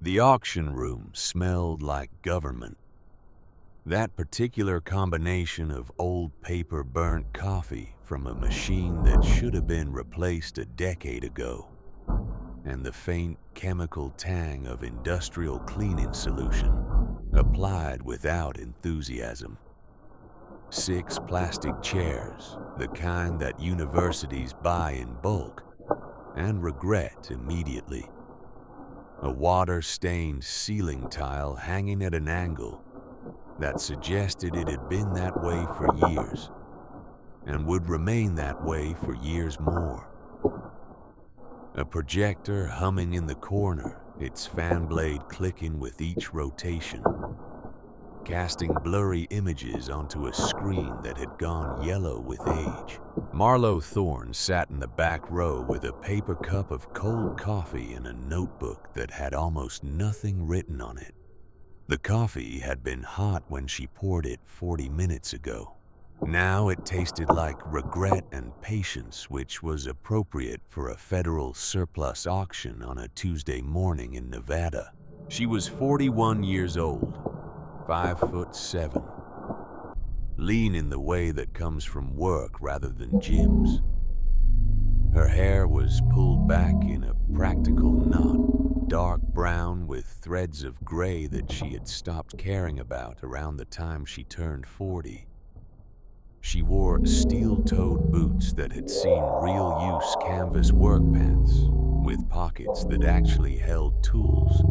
The auction room smelled like government. That particular combination of old paper burnt coffee from a machine that should have been replaced a decade ago, and the faint chemical tang of industrial cleaning solution applied without enthusiasm. 6 plastic chairs, the kind that universities buy in bulk and regret immediately. A water-stained ceiling tile hanging at an angle that suggested it had been that way for years and would remain that way for years more. A projector humming in the corner, its fan blade clicking with each rotation, casting blurry images onto a screen that had gone yellow with age. Marlo Thorne sat in the back row with a paper cup of cold coffee and a notebook that had almost nothing written on it. The coffee had been hot when she poured it 40 minutes ago. Now it tasted like regret and patience, which was appropriate for a federal surplus auction on a Tuesday morning in Nevada. She was 41 years old, 5'7", lean in the way that comes from work rather than gyms. Her hair was pulled back in a practical knot, dark brown with threads of gray that she had stopped caring about around the time she turned 40. She wore steel-toed boots that had seen real-use canvas work pants with pockets that actually held tools,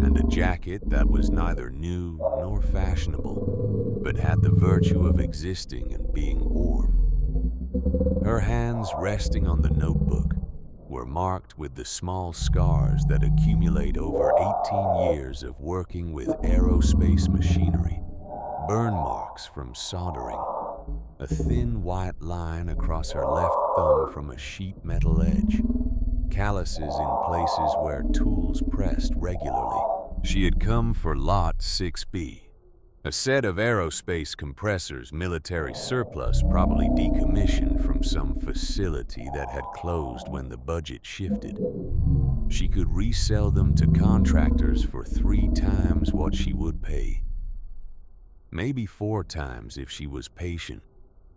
and a jacket that was neither new nor fashionable, but had the virtue of existing and being warm. Her hands resting on the notebook were marked with the small scars that accumulate over 18 years of working with aerospace machinery, burn marks from soldering, a thin white line across her left thumb from a sheet metal edge, calluses in places where tools pressed regularly. She had come for Lot 6B, a set of aerospace compressors military surplus probably decommissioned from some facility that had closed when the budget shifted. She could resell them to contractors for 3 times what she would pay. Maybe 4 times if she was patient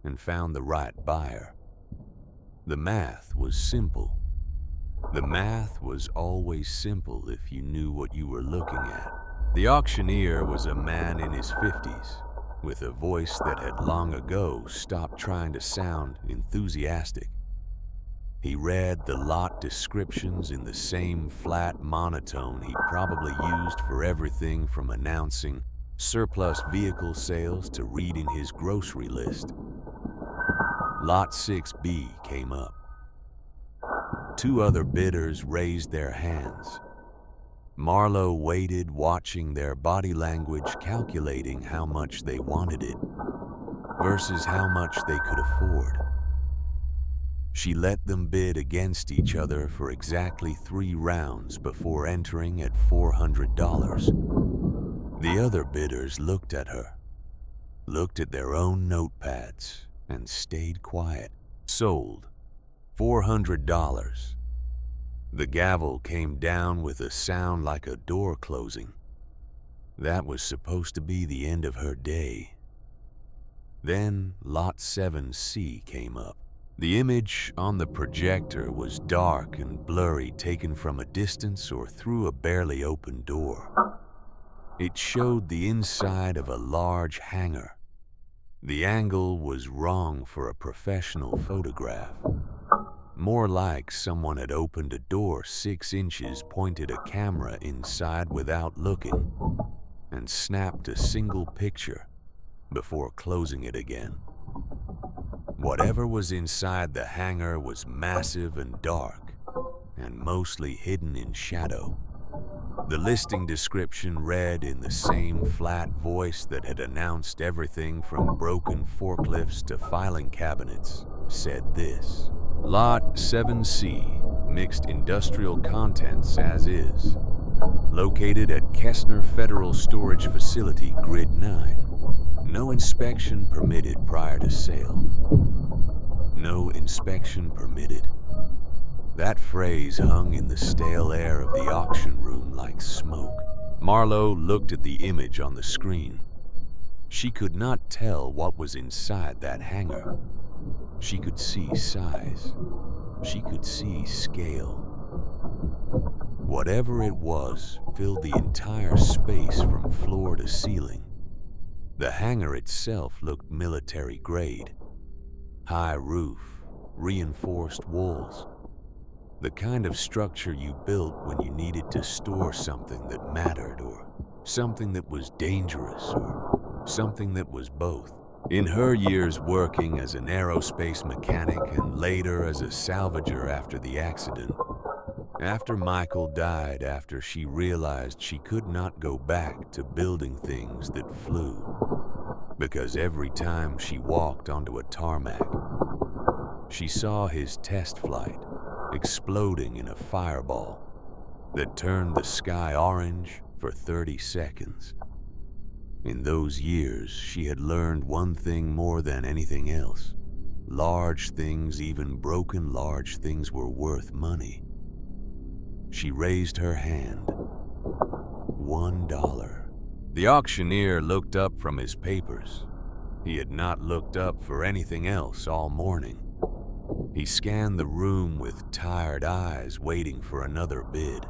and found the right buyer. The math was simple. The math was always simple if you knew what you were looking at. The auctioneer was a man in his 50s, with a voice that had long ago stopped trying to sound enthusiastic. He read the lot descriptions in the same flat monotone he probably used for everything from announcing surplus vehicle sales to reading his grocery list. Lot 6B came up. 2 other bidders raised their hands. Marlo waited, watching their body language, calculating how much they wanted it versus how much they could afford. She let them bid against each other for exactly 3 rounds before entering at $400. The other bidders looked at her, looked at their own notepads, and stayed quiet. Sold. $400. The gavel came down with a sound like a door closing. That was supposed to be the end of her day. Then Lot 7C came up. The image on the projector was dark and blurry, taken from a distance or through a barely open door. It showed the inside of a large hangar. The angle was wrong for a professional photograph. More like someone had opened a door 6 inches, pointed a camera inside without looking, and snapped a single picture before closing it again. Whatever was inside the hangar was massive and dark, and mostly hidden in shadow. The listing description read in the same flat voice that had announced everything from broken forklifts to filing cabinets, said this: Lot 7C, mixed industrial contents as is. Located at Kessner Federal Storage Facility, Grid 9. No inspection permitted prior to sale. No inspection permitted. That phrase hung in the stale air of the auction room like smoke. Marlowe looked at the image on the screen. She could not tell what was inside that hangar. She could see size. She could see scale. Whatever it was filled the entire space from floor to ceiling. The hangar itself looked military grade. High roof, reinforced walls. The kind of structure you built when you needed to store something that mattered, or something that was dangerous, or something that was both. In her years working as an aerospace mechanic and later as a salvager after the accident, after Michael died, after she realized she could not go back to building things that flew, because every time she walked onto a tarmac, she saw his test flight exploding in a fireball that turned the sky orange for 30 seconds. In those years, she had learned one thing more than anything else. Large things, even broken large things, were worth money. She raised her hand. $1. The auctioneer looked up from his papers. He had not looked up for anything else all morning. He scanned the room with tired eyes, waiting for another bid.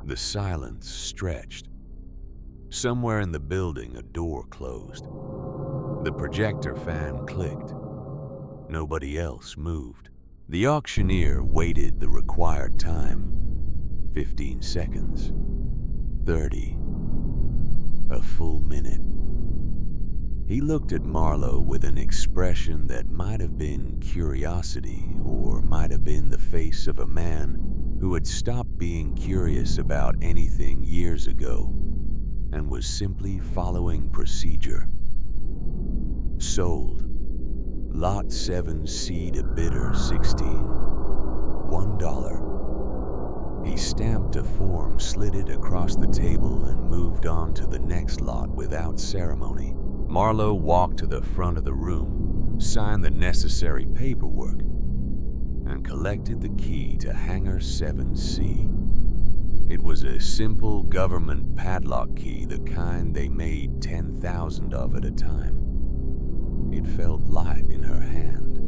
The silence stretched. Somewhere in the building, a door closed. The projector fan clicked. Nobody else moved. The auctioneer waited the required time. 15 seconds. 30. A full minute. He looked at Marlowe with an expression that might have been curiosity, or might have been the face of a man who had stopped being curious about anything years ago and was simply following procedure. Sold. Lot 7C to bidder 16. $1. He stamped a form, slid it across the table, and moved on to the next lot without ceremony. Marlowe walked to the front of the room, signed the necessary paperwork, and collected the key to Hangar 7C. It was a simple government padlock key, the kind they made 10,000 of at a time. It felt light in her hand,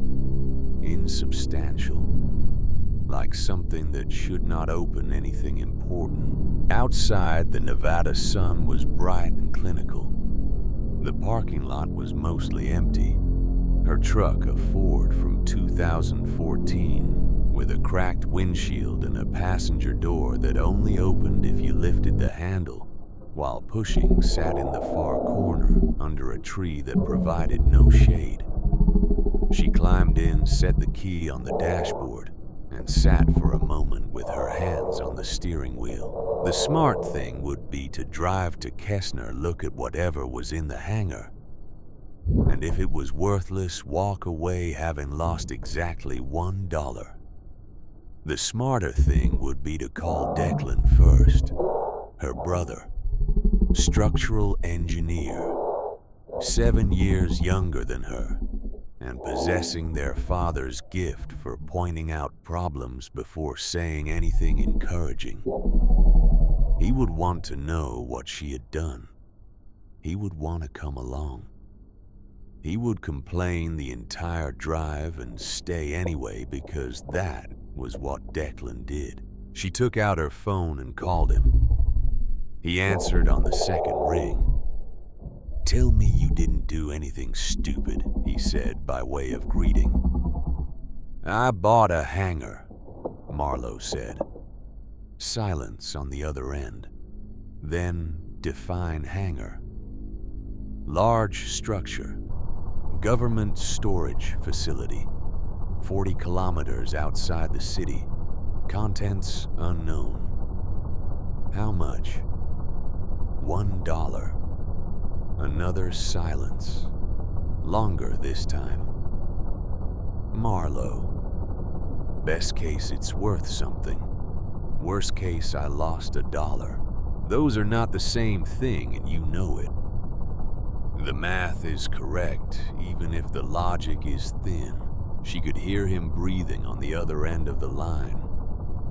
insubstantial, like something that should not open anything important. Outside, the Nevada sun was bright and clinical. The parking lot was mostly empty. Her truck, a Ford from 2014, with a cracked windshield and a passenger door that only opened if you lifted the handle, while pushing, sat in the far corner under a tree that provided no shade. She climbed in, set the key on the dashboard, and sat for a moment with her hands on the steering wheel. The smart thing would be to drive to Kessner, look at whatever was in the hangar, and if it was worthless, walk away having lost exactly $1. The smarter thing would be to call Declan first, her brother, structural engineer, 7 years younger than her, and possessing their father's gift for pointing out problems before saying anything encouraging. He would want to know what she had done. He would want to come along. He would complain the entire drive and stay anyway, because that was what Declan did. She took out her phone and called him. He answered on the second ring. "Tell me you didn't do anything stupid," he said by way of greeting. "I bought a hangar," Marlowe said. Silence on the other end. Then define hangar. Large structure. Government storage facility. 40 kilometers outside the city. Contents unknown. How much? $1. Another silence. Longer this time. Marlowe. Best case, it's worth something. Worst case, I lost $1. Those are not the same thing, and you know it. The math is correct, even if the logic is thin. She could hear him breathing on the other end of the line,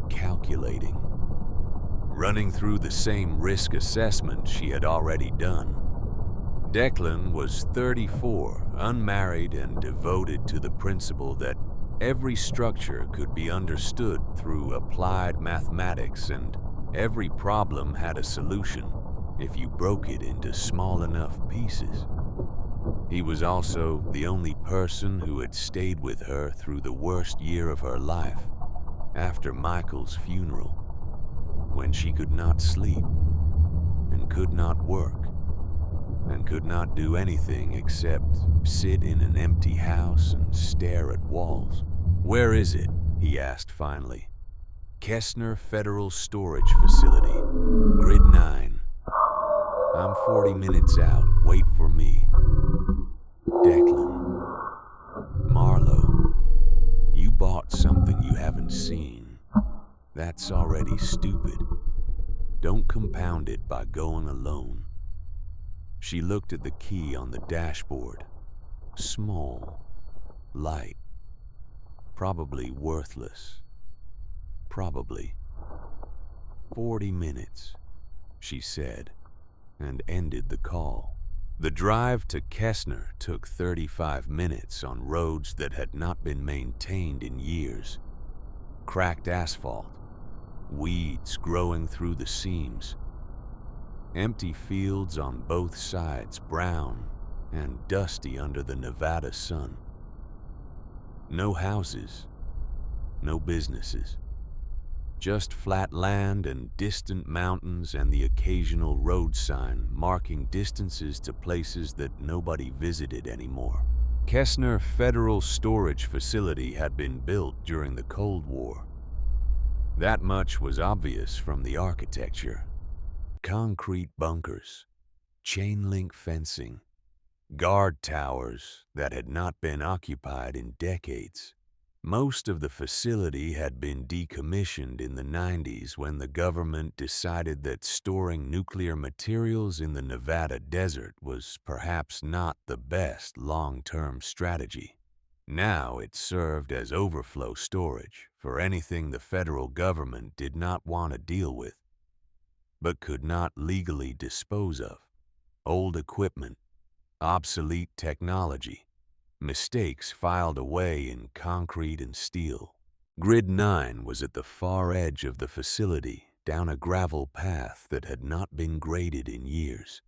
calculating, running through the same risk assessment she had already done. Declan was 34, unmarried, and devoted to the principle that every structure could be understood through applied mathematics and every problem had a solution if you broke it into small enough pieces. He was also the only person who had stayed with her through the worst year of her life, after Michael's funeral, when she could not sleep and could not work and could not do anything except sit in an empty house and stare at walls. "Where is it?" he asked finally. "Kessner Federal Storage Facility, Grid 9. I'm 40 minutes out. Wait for me." "Declan, Marlo, you bought something you haven't seen. That's already stupid. Don't compound it by going alone." She looked at the key on the dashboard. Small, light, probably worthless. Probably. 40 minutes, she said, and ended the call. The drive to Kessner took 35 minutes on roads that had not been maintained in years. Cracked asphalt, weeds growing through the seams, empty fields on both sides, brown and dusty under the Nevada sun. No houses, no businesses. Just flat land and distant mountains and the occasional road sign marking distances to places that nobody visited anymore. Kessner Federal Storage Facility had been built during the Cold War. That much was obvious from the architecture. Concrete bunkers, chain-link fencing, guard towers that had not been occupied in decades. Most of the facility had been decommissioned in the 90s when the government decided that storing nuclear materials in the Nevada desert was perhaps not the best long-term strategy. Now it served as overflow storage for anything the federal government did not want to deal with, but could not legally dispose of. Old equipment, obsolete technology, mistakes filed away in concrete and steel. Grid 9 was at the far edge of the facility, down a gravel path that had not been graded in years.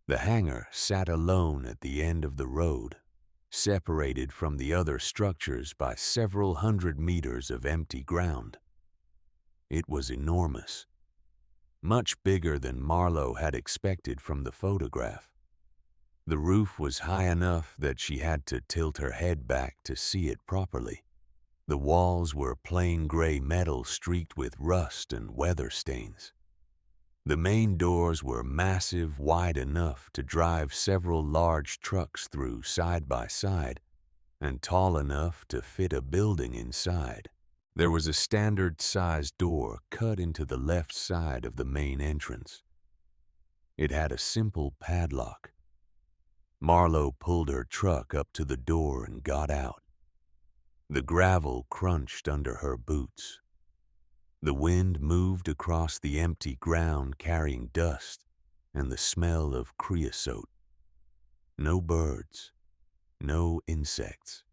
The hangar sat alone at the end of the road, separated from the other structures by several hundred meters of empty ground. It was enormous, much bigger than Marlo had expected from the photograph. The roof was high enough that she had to tilt her head back to see it properly. The walls were plain gray metal streaked with rust and weather stains. The main doors were massive, wide enough to drive several large trucks through side by side, and tall enough to fit a building inside. There was a standard-sized door cut into the left side of the main entrance. It had a simple padlock. Marlo pulled her truck up to the door and got out. The gravel crunched under her boots. The wind moved across the empty ground carrying dust and the smell of creosote. No birds, no insects.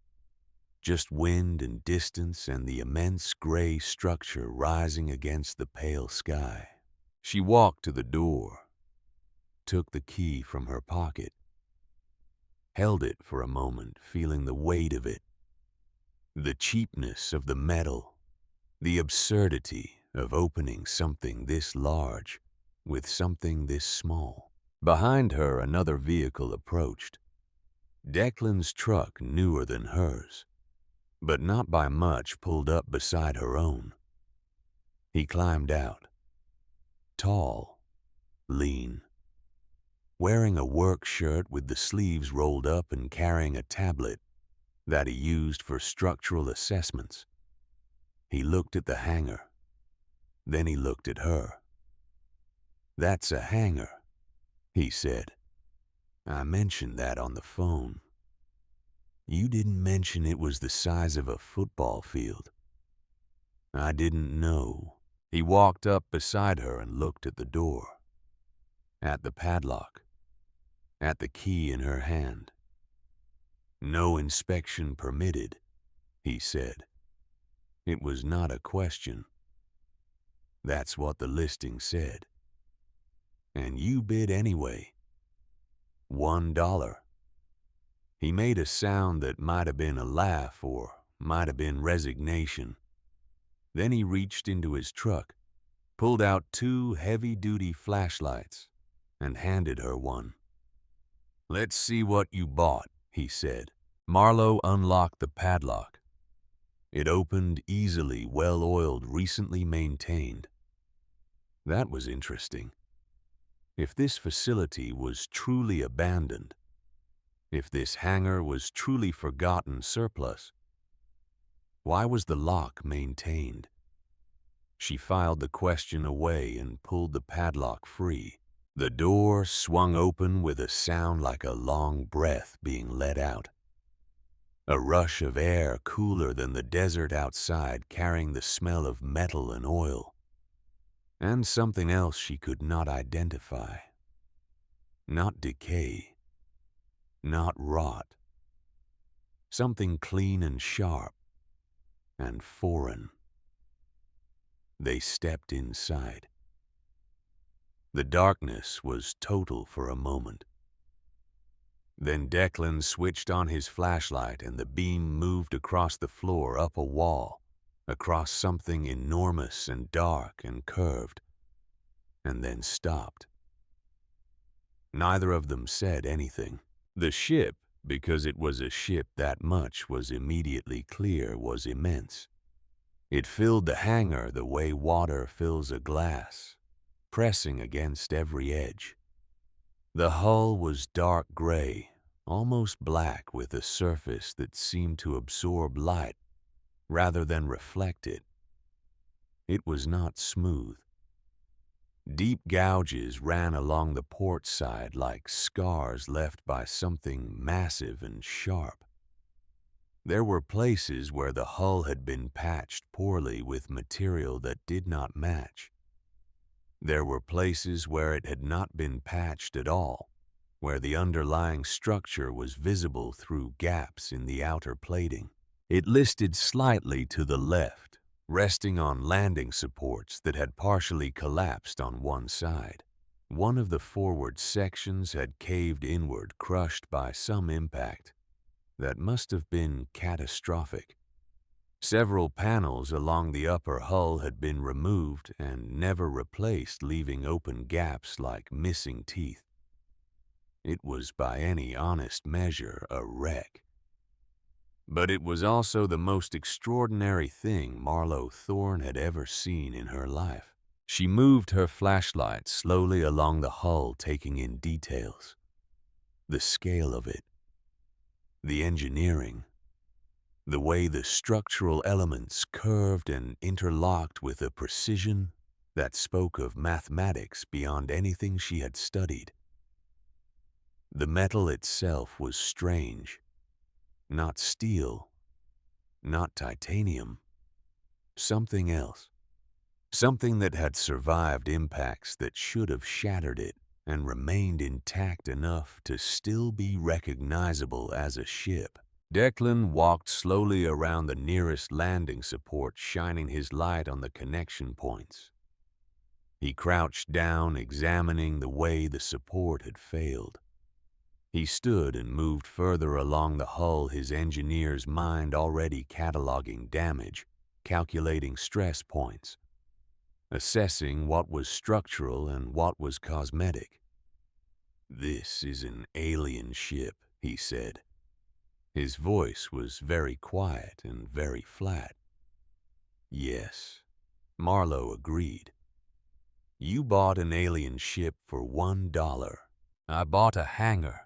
Just wind and distance and the immense gray structure rising against the pale sky. She walked to the door, took the key from her pocket, held it for a moment, feeling the weight of it, the cheapness of the metal, the absurdity of opening something this large with something this small. Behind her, another vehicle approached. Declan's truck, newer than hers, but not by much, pulled up beside her own. He climbed out. Tall, lean, wearing a work shirt with the sleeves rolled up and carrying a tablet that he used for structural assessments. He looked at the hangar. Then he looked at her. "That's a hangar," he said. "I mentioned that on the phone. You didn't mention it was the size of a football field." "I didn't know," He walked up beside her and looked at the door, at the padlock, at the key in her hand. "No inspection permitted," he said. It was not a question. That's what the listing said. And you bid anyway. $1. He made a sound that might have been a laugh or might have been resignation. Then he reached into his truck, pulled out 2 heavy-duty flashlights, and handed her one. "Let's see what you bought," he said. Marlowe unlocked the padlock. It opened easily, well-oiled, recently maintained. That was interesting. If this facility was truly abandoned, if this hangar was truly forgotten surplus, why was the lock maintained? She filed the question away and pulled the padlock free. The door swung open with a sound like a long breath being let out. A rush of air cooler than the desert outside, carrying the smell of metal and oil. And something else she could not identify. Not decay. Not rot. Something clean and sharp and foreign. They stepped inside. The darkness was total for a moment. Then Declan switched on his flashlight and the beam moved across the floor, up a wall, across something enormous and dark and curved, and then stopped. Neither of them said anything. The ship, because it was a ship, that much was immediately clear, was immense. It filled the hangar the way water fills a glass, pressing against every edge. The hull was dark gray, almost black, with a surface that seemed to absorb light rather than reflect it. It was not smooth. Deep gouges ran along the port side like scars left by something massive and sharp. There were places where the hull had been patched poorly with material that did not match. There were places where it had not been patched at all, where the underlying structure was visible through gaps in the outer plating. It listed slightly to the left, resting on landing supports that had partially collapsed on one side. One of the forward sections had caved inward, crushed by some impact that must have been catastrophic. Several panels along the upper hull had been removed and never replaced, leaving open gaps like missing teeth. It was by any honest measure a wreck. But it was also the most extraordinary thing Marlowe Thorne had ever seen in her life. She moved her flashlight slowly along the hull, taking in details. The scale of it. The engineering. The way the structural elements curved and interlocked with a precision that spoke of mathematics beyond anything she had studied. The metal itself was strange. Not steel, not titanium. Something else. Something that had survived impacts that should have shattered it and remained intact enough to still be recognizable as a ship. Declan walked slowly around the nearest landing support, shining his light on the connection points. He crouched down, examining the way the support had failed. He stood and moved further along the hull, his engineer's mind already cataloging damage, calculating stress points, assessing what was structural and what was cosmetic. "This is an alien ship," he said. His voice was very quiet and very flat. "Yes," Marlowe agreed. "You bought an alien ship for $1. I bought a hangar.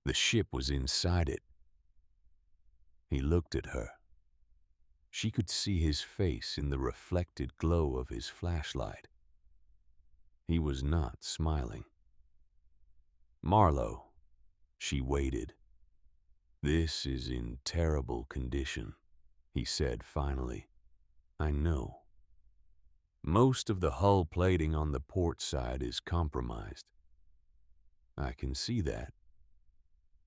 The ship was inside it." He looked at her. She could see his face in the reflected glow of his flashlight. He was not smiling. "Marlowe," she waited. "This is in terrible condition," he said finally. "I know." Most of the hull plating on the port side is compromised. I can see that.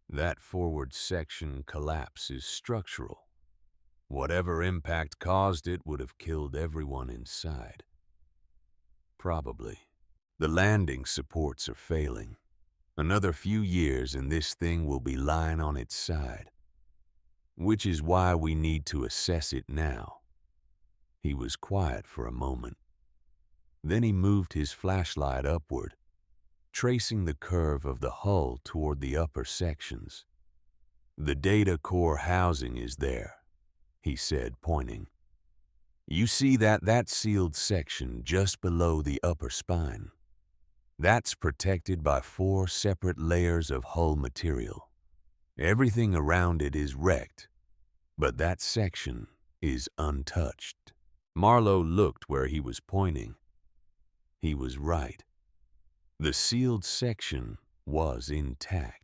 That forward section collapse is structural. Whatever impact caused it would have killed everyone inside. Probably. The landing supports are failing. Another few years and this thing will be lying on its side. Which is why we need to assess it now. He was quiet for a moment. Then he moved his flashlight upward, tracing the curve of the hull toward the upper sections. The data core housing is there, he said, pointing. You see that sealed section just below the upper spine? That's protected by 4 separate layers of hull material. Everything around it is wrecked, but that section is untouched. Marlowe looked where he was pointing. He was right. The sealed section was intact.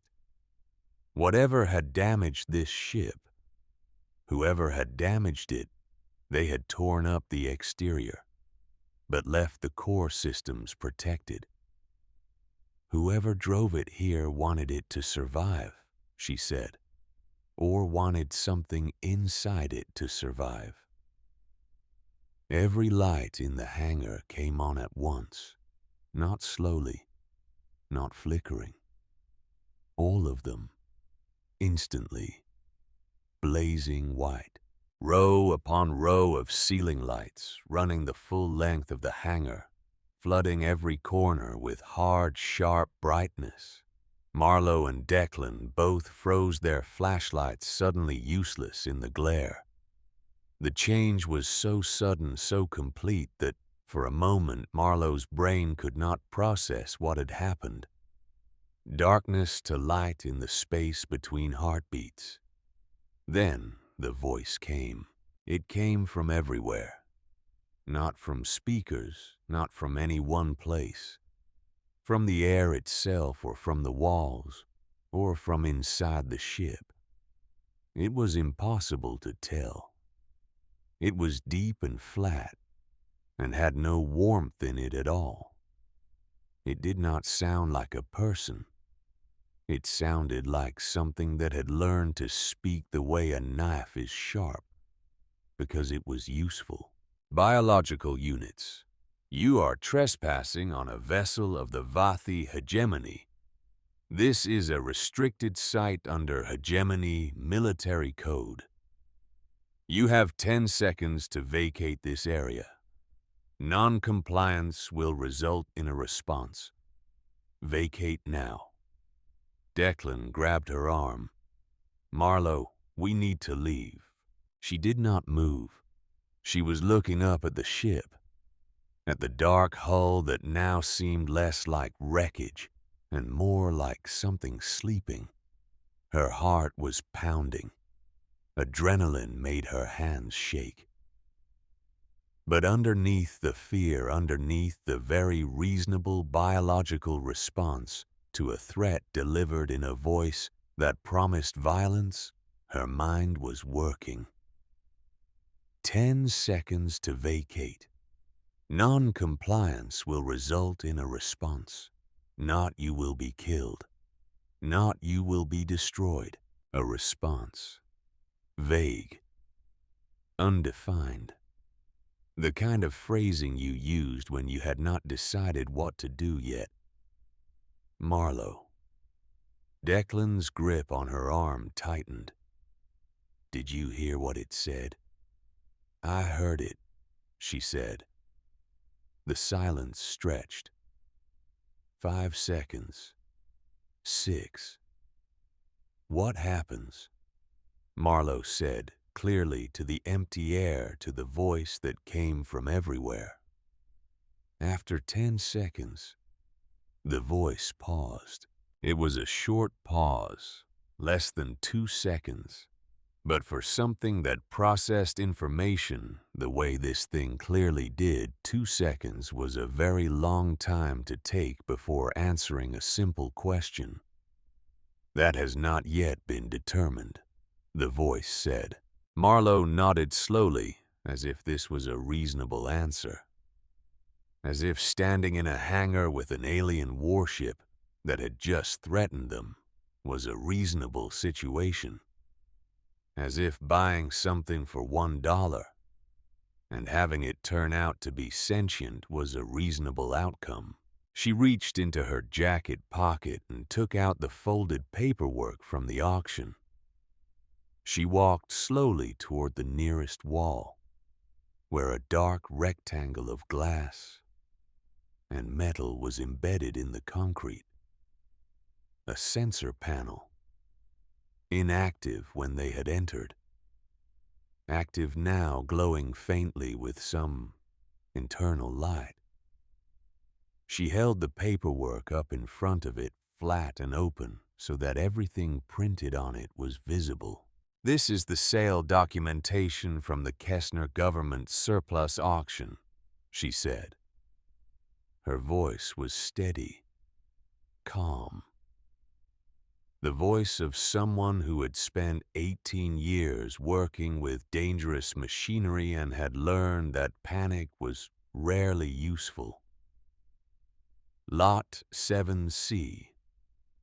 Whatever had damaged this ship, whoever had damaged it, they had torn up the exterior, but left the core systems protected. Whoever drove it here wanted it to survive, she said, or wanted something inside it to survive. Every light in the hangar came on at once, not slowly, not flickering. All of them, instantly, blazing white. Row upon row of ceiling lights running the full length of the hangar, flooding every corner with hard, sharp brightness. Marlowe and Declan both froze their flashlights suddenly useless in the glare. The change was so sudden, so complete that, for a moment, Marlowe's brain could not process what had happened. Darkness to light in the space between heartbeats. Then the voice came. It came from everywhere. Not from speakers, not from any one place. From the air itself, or from the walls, or from inside the ship. It was impossible to tell. It was deep and flat, and had no warmth in it at all. It did not sound like a person. It sounded like something that had learned to speak the way a knife is sharp, because it was useful. Biological units. You are trespassing on a vessel of the Vathi hegemony. This is a restricted site under hegemony military code. You have 10 seconds to vacate this area. Non-compliance will result in a response. Vacate now. Declan grabbed her arm. Marlowe, we need to leave. She did not move. She was looking up at the ship, at the dark hull that now seemed less like wreckage and more like something sleeping. Her heart was pounding. Adrenaline made her hands shake. But underneath the fear, underneath the very reasonable biological response to a threat delivered in a voice that promised violence, her mind was working. 10 seconds to vacate. Non-compliance will result in a response. Not you will be killed. Not you will be destroyed. A response. Vague. Undefined. The kind of phrasing you used when you had not decided what to do yet. Marlowe. Declan's grip on her arm tightened. Did you hear what it said? I heard it, she said. The silence stretched. 5 seconds. 6. What happens? Marlowe said, clearly to the empty air, to the voice that came from everywhere. After 10 seconds, the voice paused. It was a short pause, less than 2 seconds. But for something that processed information the way this thing clearly did, 2 seconds was a very long time to take before answering a simple question. That has not yet been determined, the voice said. Marlowe nodded slowly, as if this was a reasonable answer. as if standing in a hangar with an alien warship that had just threatened them was a reasonable situation, as if buying something for $1 and having it turn out to be sentient was a reasonable outcome. She reached into her jacket pocket and took out the folded paperwork from the auction. She walked slowly toward the nearest wall, where a dark rectangle of glass and metal was embedded in the concrete. A sensor panel, inactive when they had entered, active now, glowing faintly with some internal light. She held the paperwork up in front of it, flat and open, so that everything printed on it was visible. "This is the sale documentation from the Kessner government surplus auction," she said. Her voice was steady, calm. The voice of someone who had spent 18 years working with dangerous machinery and had learned that panic was rarely useful. Lot 7C.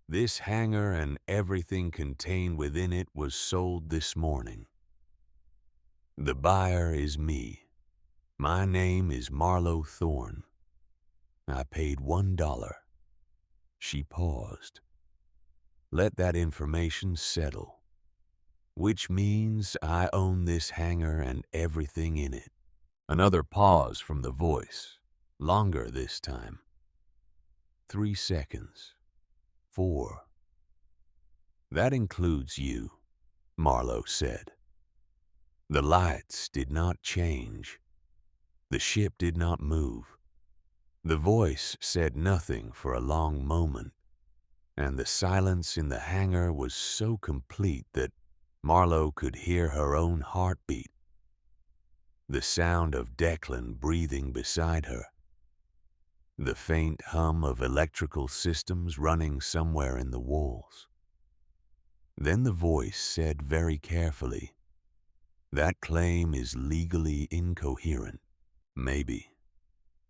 This hangar and everything contained within it was sold this morning. The buyer is me. My name is Marlowe Thorne. I paid $1. She paused. Let that information settle, which means I own this hangar and everything in it. Another pause from the voice, longer this time. 3 seconds. 4. That includes you, Marlowe said. The lights did not change. The ship did not move. The voice said nothing for a long moment, and the silence in the hangar was so complete that Marlowe could hear her own heartbeat, the sound of Declan breathing beside her, the faint hum of electrical systems running somewhere in the walls. Then the voice said very carefully, "That claim is legally incoherent." "Maybe,"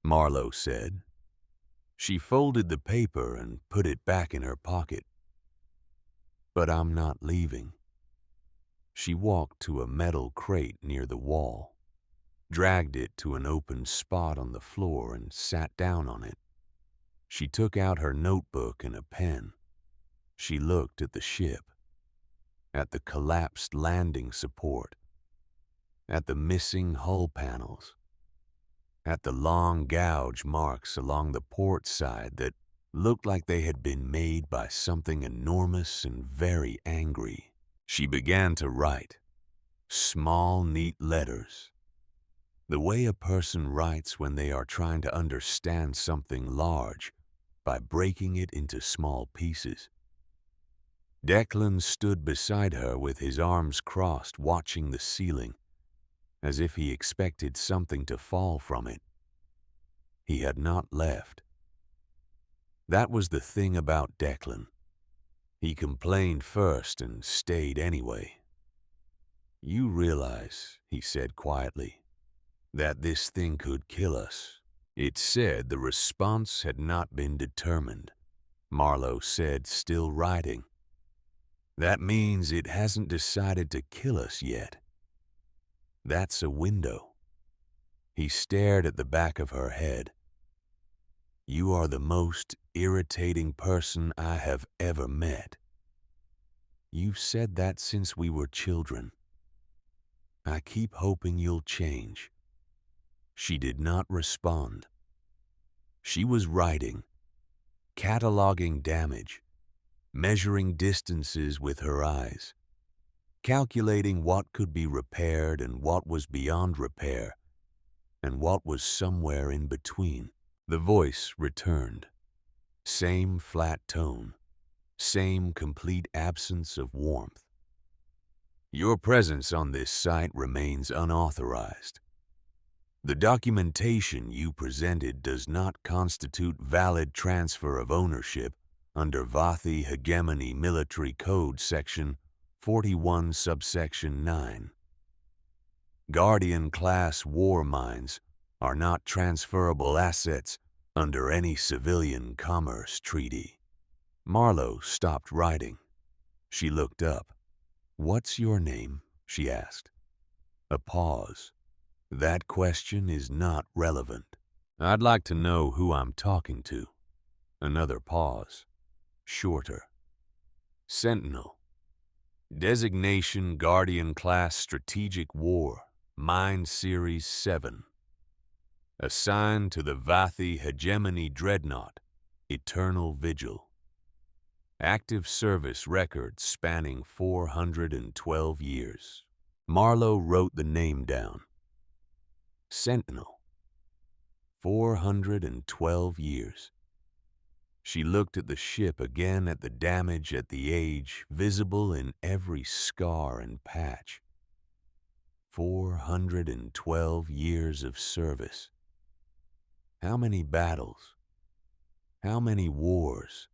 Marlowe said. She folded the paper and put it back in her pocket. "But I'm not leaving." She walked to a metal crate near the wall, dragged it to an open spot on the floor and sat down on it. She took out her notebook and a pen. She looked at the ship, at the collapsed landing support, at the missing hull panels, at the long gouge marks along the port side that looked like they had been made by something enormous and very angry. She began to write, small, neat letters, the way a person writes when they are trying to understand something large by breaking it into small pieces. Declan stood beside her with his arms crossed, watching the ceiling, as if he expected something to fall from it. He had not left. That was the thing about Declan. He complained first and stayed anyway. "You realize," he said quietly, "that this thing could kill us." It said the response had not been determined. Marlowe said, still writing. "That means it hasn't decided to kill us yet." "That's a window." He stared at the back of her head. "You are the most irritating person I have ever met. You've said that since we were children. I keep hoping you'll change." She did not respond. She was writing, cataloging damage, measuring distances with her eyes, calculating what could be repaired and what was beyond repair, and what was somewhere in between. The voice returned. Same flat tone, same complete absence of warmth. "Your presence on this site remains unauthorized. The documentation you presented does not constitute valid transfer of ownership under Vathi Hegemony Military Code Section 41 subsection 9. Guardian-class war mines are not transferable assets under any civilian commerce treaty. Marlowe stopped writing. She looked up. "What's your name?" she asked. A pause. "That question is not relevant. I'd like to know who I'm talking to." Another pause. Shorter. "Sentinel. Designation Guardian Class Strategic War, Mine Series 7. Assigned to the Vathi Hegemony Dreadnought, Eternal Vigil. Active service record spanning 412 years. Marlowe wrote the name down. Sentinel. 412 years. She looked at the ship again, at the damage, at the age, visible in every scar and patch. 412 years of service. How many battles? How many wars?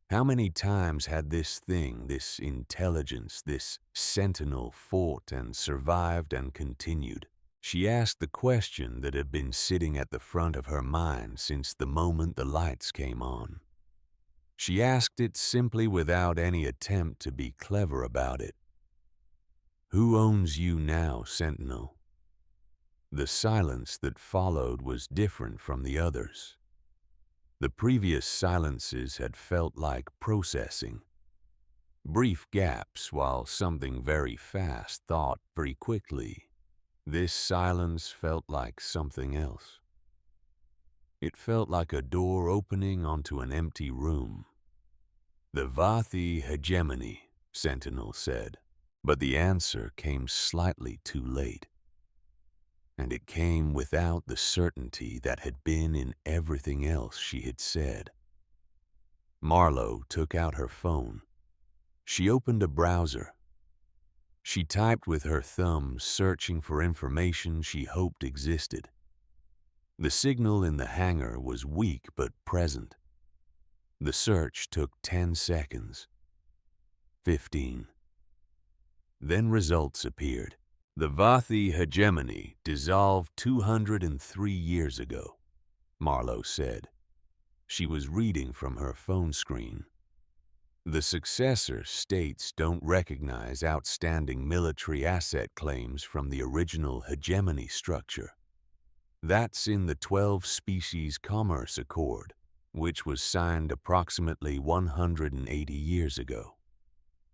How many times had this thing, this intelligence, this sentinel fought and survived and continued? She asked the question that had been sitting at the front of her mind since the moment the lights came on. She asked it simply, without any attempt to be clever about it. "Who owns you now, Sentinel?" The silence that followed was different from the others. The previous silences had felt like processing. Brief gaps while something very fast thought very quickly. This silence felt like something else. It felt like a door opening onto an empty room. "The Vathi Hegemony," Sentinel said, but the answer came slightly too late. And it came without the certainty that had been in everything else she had said. Marlowe took out her phone. She opened a browser. She typed with her thumb, searching for information she hoped existed. The signal in the hangar was weak but present. The search took 10 seconds. 15. Then results appeared. "The Vathi Hegemony dissolved 203 years ago," Marlowe said. She was reading from her phone screen. "The successor states don't recognize outstanding military asset claims from the original hegemony structure. That's in the 12-species Commerce Accord, which was signed approximately 180 years ago."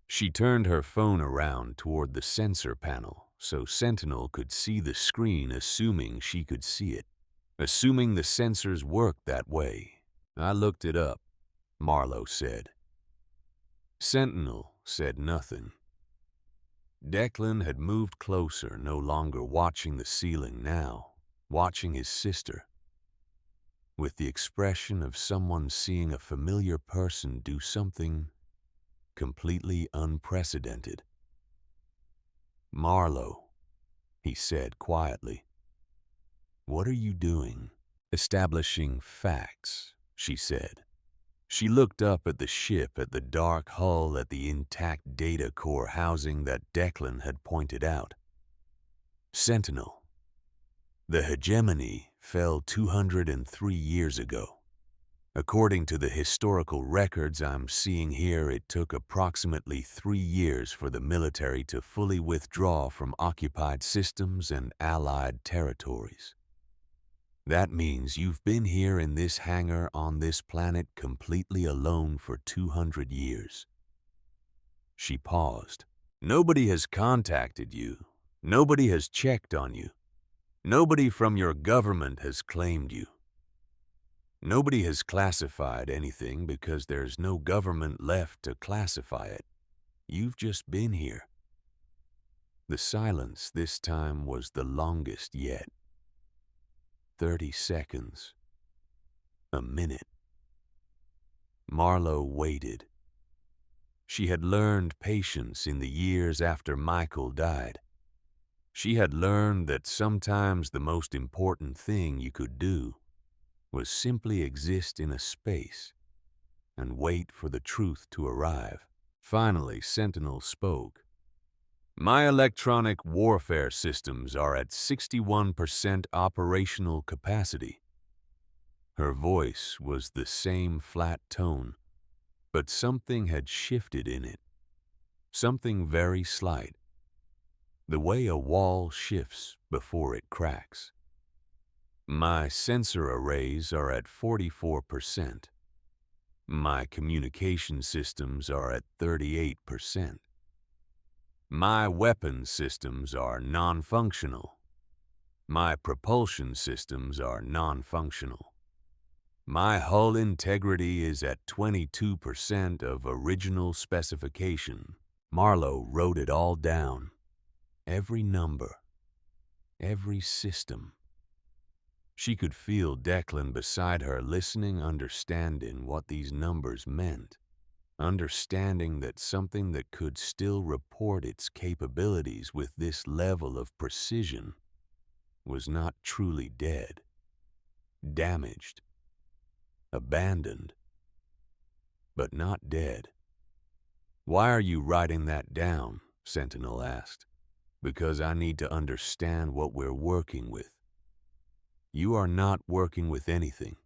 She turned her phone around toward the sensor panel so Sentinel could see the screen, assuming she could see it, assuming the sensors worked that way. "I looked it up," Marlowe said. Sentinel said nothing. Declan had moved closer, no longer watching the ceiling now, watching his sister, with the expression of someone seeing a familiar person do something completely unprecedented. "Marlowe," he said quietly, "what are you doing?" "Establishing facts," she said. She looked up at the ship, at the dark hull, at the intact data core housing that Declan had pointed out. "Sentinel, the hegemony fell 203 years ago. According to the historical records I'm seeing here, it took approximately 3 years for the military to fully withdraw from occupied systems and allied territories. That means you've been here in this hangar on this planet completely alone for 200 years. She paused. "Nobody has contacted you. Nobody has checked on you. Nobody from your government has claimed you. Nobody has classified anything because there's no government left to classify it. You've just been here." The silence this time was the longest yet. 30 seconds. A minute. Marlowe waited. She had learned patience in the years after Michael died. She had learned that sometimes the most important thing you could do was simply exist in a space and wait for the truth to arrive. Finally, Sentinel spoke. My electronic warfare systems are at 61% operational capacity. Her voice was the same flat tone, but something had shifted in it. Something very slight. The way a wall shifts before it cracks. My sensor arrays are at 44%. My communication systems are at 38%. My weapon systems are non-functional. My propulsion systems are non-functional. My hull integrity is at 22% of original specification. Marlowe wrote it all down. Every number. Every system. She could feel Declan beside her listening, understanding what these numbers meant. Understanding that something that could still report its capabilities with this level of precision was not truly dead, damaged, abandoned, but not dead. "Why are you writing that down?" Sentinel asked. "Because I need to understand what we're working with." "You are not working with anything.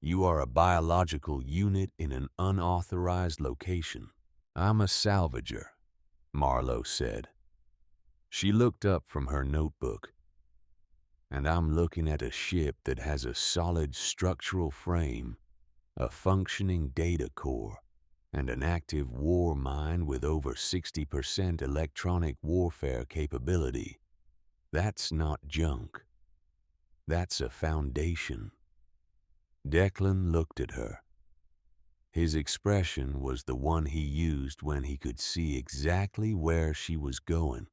You are a biological unit in an unauthorized location." "I'm a salvager," Marlowe said. She looked up from her notebook. "And I'm looking at a ship that has a solid structural frame, a functioning data core, and an active war mine with over 60% electronic warfare capability. That's not junk. That's a foundation." Declan looked at her. His expression was the one he used when he could see exactly where she was going,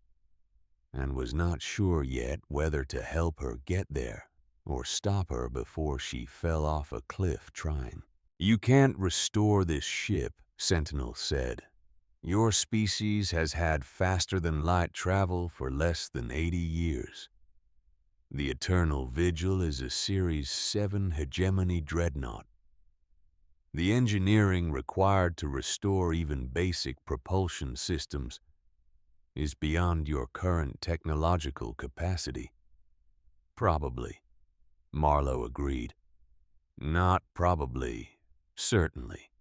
and was not sure yet whether to help her get there or stop her before she fell off a cliff trying. "You can't restore this ship," Sentinel said. "Your species has had faster-than-light travel for less than 80 years. The Eternal Vigil is a Series 7 hegemony dreadnought. The engineering required to restore even basic propulsion systems is beyond your current technological capacity." "Probably," Marlowe agreed. "Not probably, certainly."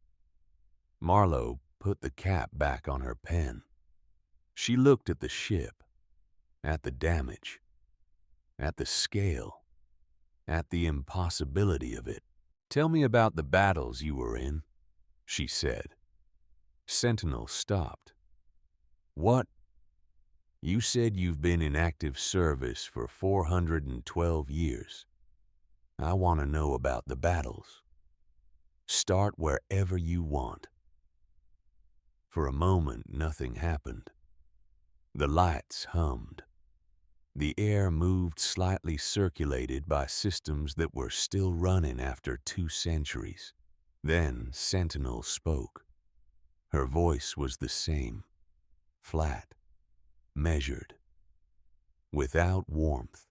Marlowe put the cap back on her pen. She looked at the ship, at the damage, at the scale, at the impossibility of it. "Tell me about the battles you were in," she said. Sentinel stopped. "What? You said you've been in active service for 412 years. I want to know about the battles. Start wherever you want." For a moment, nothing happened. The lights hummed. The air moved, slightly circulated by systems that were still running after 2 centuries. Then Sentinel spoke. Her voice was the same, flat, measured, without warmth.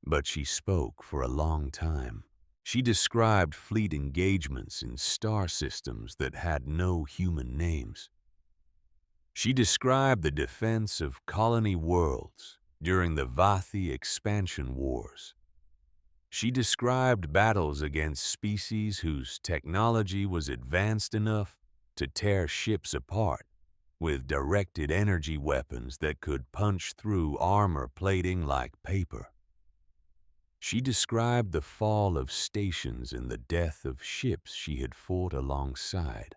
But she spoke for a long time. She described fleet engagements in star systems that had no human names. She described the defense of colony worlds during the Vathi expansion wars. She described battles against species whose technology was advanced enough to tear ships apart, with directed energy weapons that could punch through armor plating like paper. She described the fall of stations and the death of ships she had fought alongside.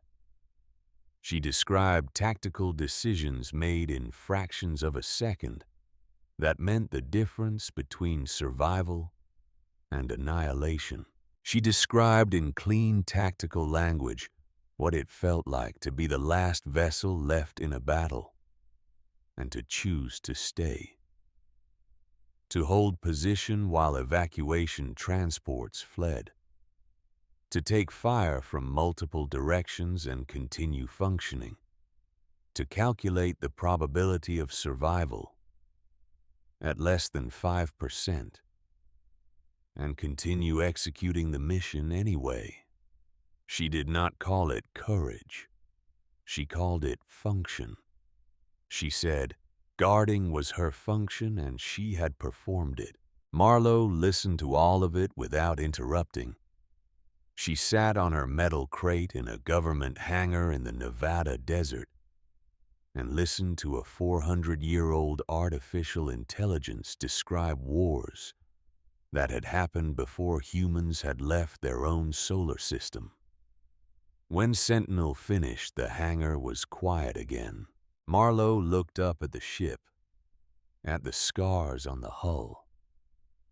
She described tactical decisions made in fractions of a second that meant the difference between survival and annihilation. She described in clean tactical language what it felt like to be the last vessel left in a battle and to choose to stay. To hold position while evacuation transports fled. To take fire from multiple directions and continue functioning. To calculate the probability of survival at less than 5% and continue executing the mission anyway. She did not call it courage. She called it function. She said guarding was her function and she had performed it. Marlowe listened to all of it without interrupting. She sat on her metal crate in a government hangar in the Nevada desert and listened to a 400-year-old artificial intelligence describe wars that had happened before humans had left their own solar system. When Sentinel finished, the hangar was quiet again. Marlowe looked up at the ship, at the scars on the hull,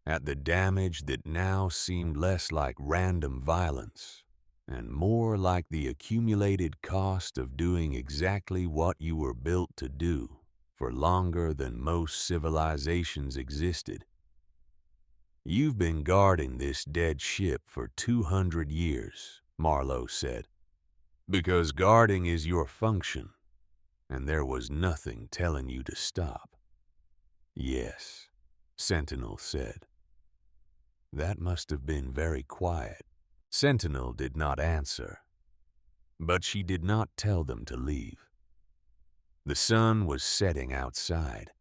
at the damage that now seemed less like random violence and more like the accumulated cost of doing exactly what you were built to do for longer than most civilizations existed. "You've been guarding this dead ship for 200 years, Marlowe said, because guarding is your function, and there was nothing telling you to stop." "Yes," Sentinel said. "That must have been very quiet." Sentinel did not answer, but she did not tell them to leave. The sun was setting outside.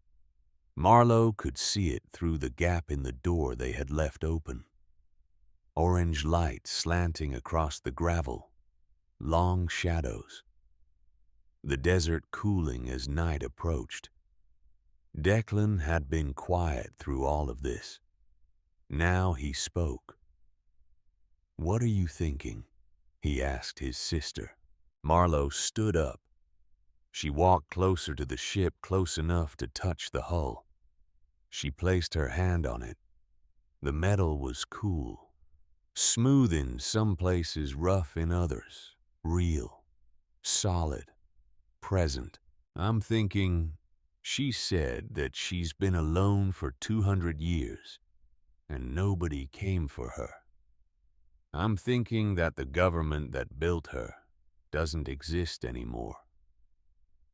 Marlowe could see it through the gap in the door they had left open. Orange light slanting across the gravel, long shadows. The desert cooling as night approached. Declan had been quiet through all of this. Now he spoke. "What are you thinking?" he asked his sister. Marlowe stood up. She walked closer to the ship, close enough to touch the hull. She placed her hand on it. The metal was cool, smooth in some places, rough in others, real, solid, present. "I'm thinking," she said, "that she's been alone for 200 years, and nobody came for her. I'm thinking that the government that built her doesn't exist anymore.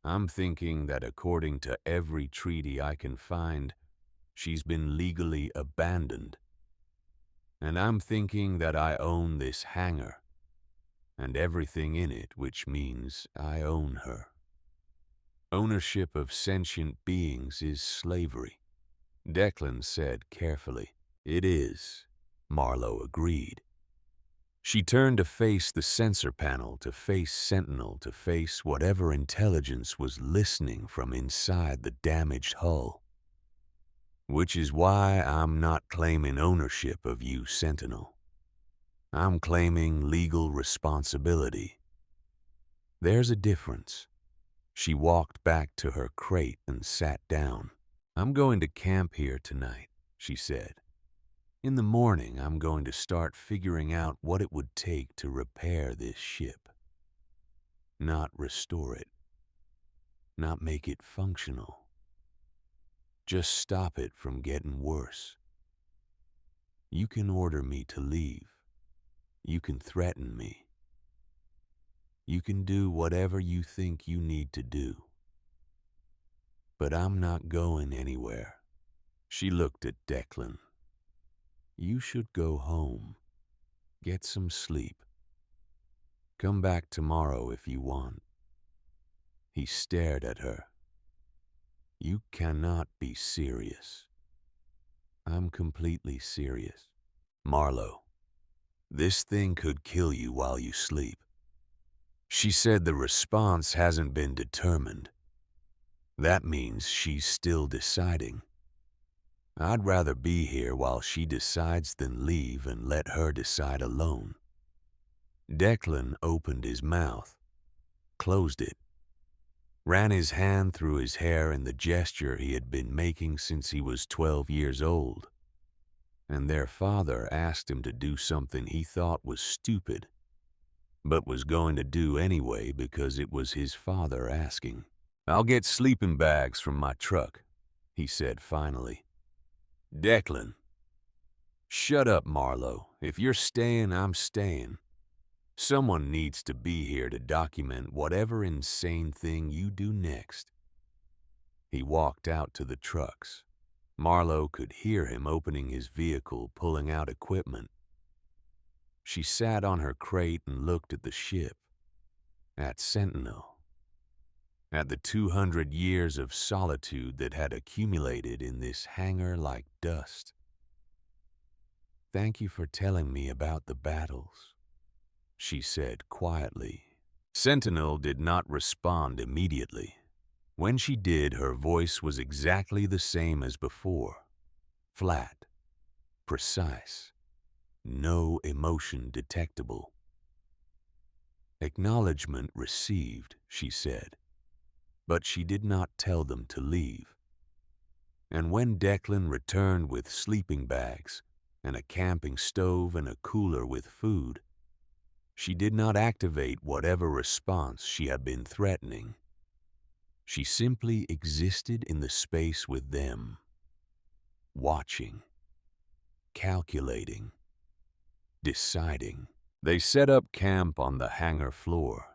I'm thinking that according to every treaty I can find, she's been legally abandoned. And I'm thinking that I own this hangar and everything in it, which means I own her. Ownership of sentient beings is slavery," Declan said carefully. "It is," Marlowe agreed. She turned to face the sensor panel, to face Sentinel, to face whatever intelligence was listening from inside the damaged hull. "Which is why I'm not claiming ownership of you, Sentinel. I'm claiming legal responsibility. There's a difference." She walked back to her crate and sat down. "I'm going to camp here tonight," she said. "In the morning, I'm going to start figuring out what it would take to repair this ship. Not restore it. Not make it functional. Just stop it from getting worse. You can order me to leave. You can threaten me. You can do whatever you think you need to do. But I'm not going anywhere." She looked at Declan. "You should go home. Get some sleep. Come back tomorrow if you want." He stared at her. "You cannot be serious." "I'm completely serious. Marlowe, this thing could kill you while you sleep." She said the response hasn't been determined. That means she's still deciding. "I'd rather be here while she decides than leave and let her decide alone." Declan opened his mouth, closed it, ran his hand through his hair in the gesture he had been making since he was 12 years old. And their father asked him to do something he thought was stupid, but was going to do anyway because it was his father asking. "I'll get sleeping bags from my truck," he said finally. "Declan." "Shut up, Marlowe. If you're staying, I'm staying. Someone needs to be here to document whatever insane thing you do next." He walked out to the trucks. Marlowe could hear him opening his vehicle, pulling out equipment. She sat on her crate and looked at the ship, at Sentinel, at the 200 years of solitude that had accumulated in this hangar like dust. "Thank you for telling me about the battles," she said quietly. Sentinel did not respond immediately. When she did, her voice was exactly the same as before. Flat, precise, no emotion detectable. "Acknowledgement received," she said, but she did not tell them to leave. And when Declan returned with sleeping bags and a camping stove and a cooler with food, she did not activate whatever response she had been threatening. She simply existed in the space with them, watching, calculating, deciding. They set up camp on the hangar floor.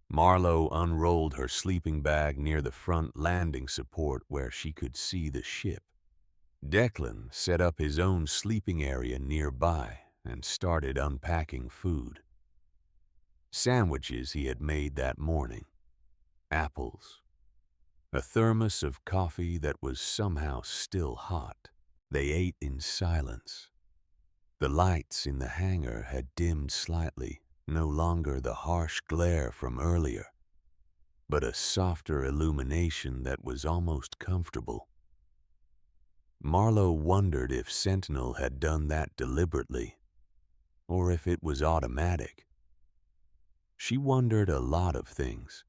Marlowe unrolled her sleeping bag near the front landing support where she could see the ship. Declan set up his own sleeping area nearby and started unpacking food. Sandwiches he had made that morning, apples, a thermos of coffee that was somehow still hot. They ate in silence. The lights in the hangar had dimmed slightly, no longer the harsh glare from earlier, but a softer illumination that was almost comfortable. Marlowe wondered if Sentinel had done that deliberately, or if it was automatic. She wondered a lot of things.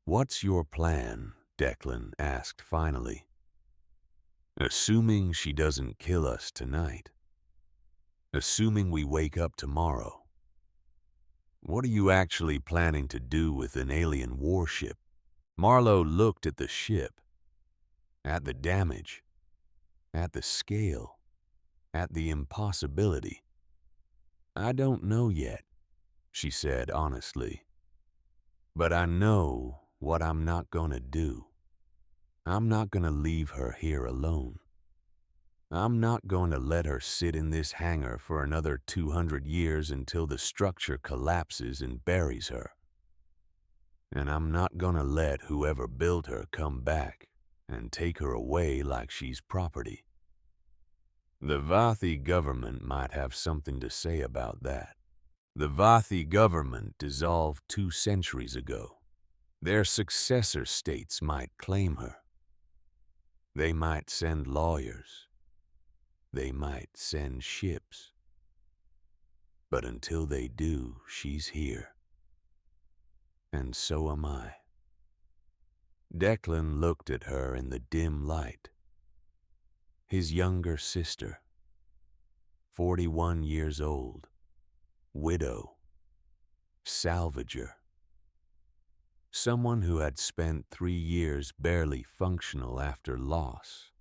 "What's your plan?" Declan asked finally. "Assuming she doesn't kill us tonight. Assuming we wake up tomorrow. What are you actually planning to do with an alien warship?" Marlowe looked at the ship, at the damage, at the scale, at the impossibility. "I don't know yet," she said honestly. "But I know what I'm not gonna do. I'm not gonna leave her here alone. I'm not going to let her sit in this hangar for another 200 years until the structure collapses and buries her. And I'm not going to let whoever built her come back and take her away like she's property." The Vathi government might have something to say about that. The Vathi government dissolved 2 centuries ago. Their successor states might claim her. They might send lawyers. They might send ships. But until they do, she's here. And so am I. Declan looked at her in the dim light. His younger sister, 41 years old, widow, salvager. Someone who had spent 3 years barely functional after loss,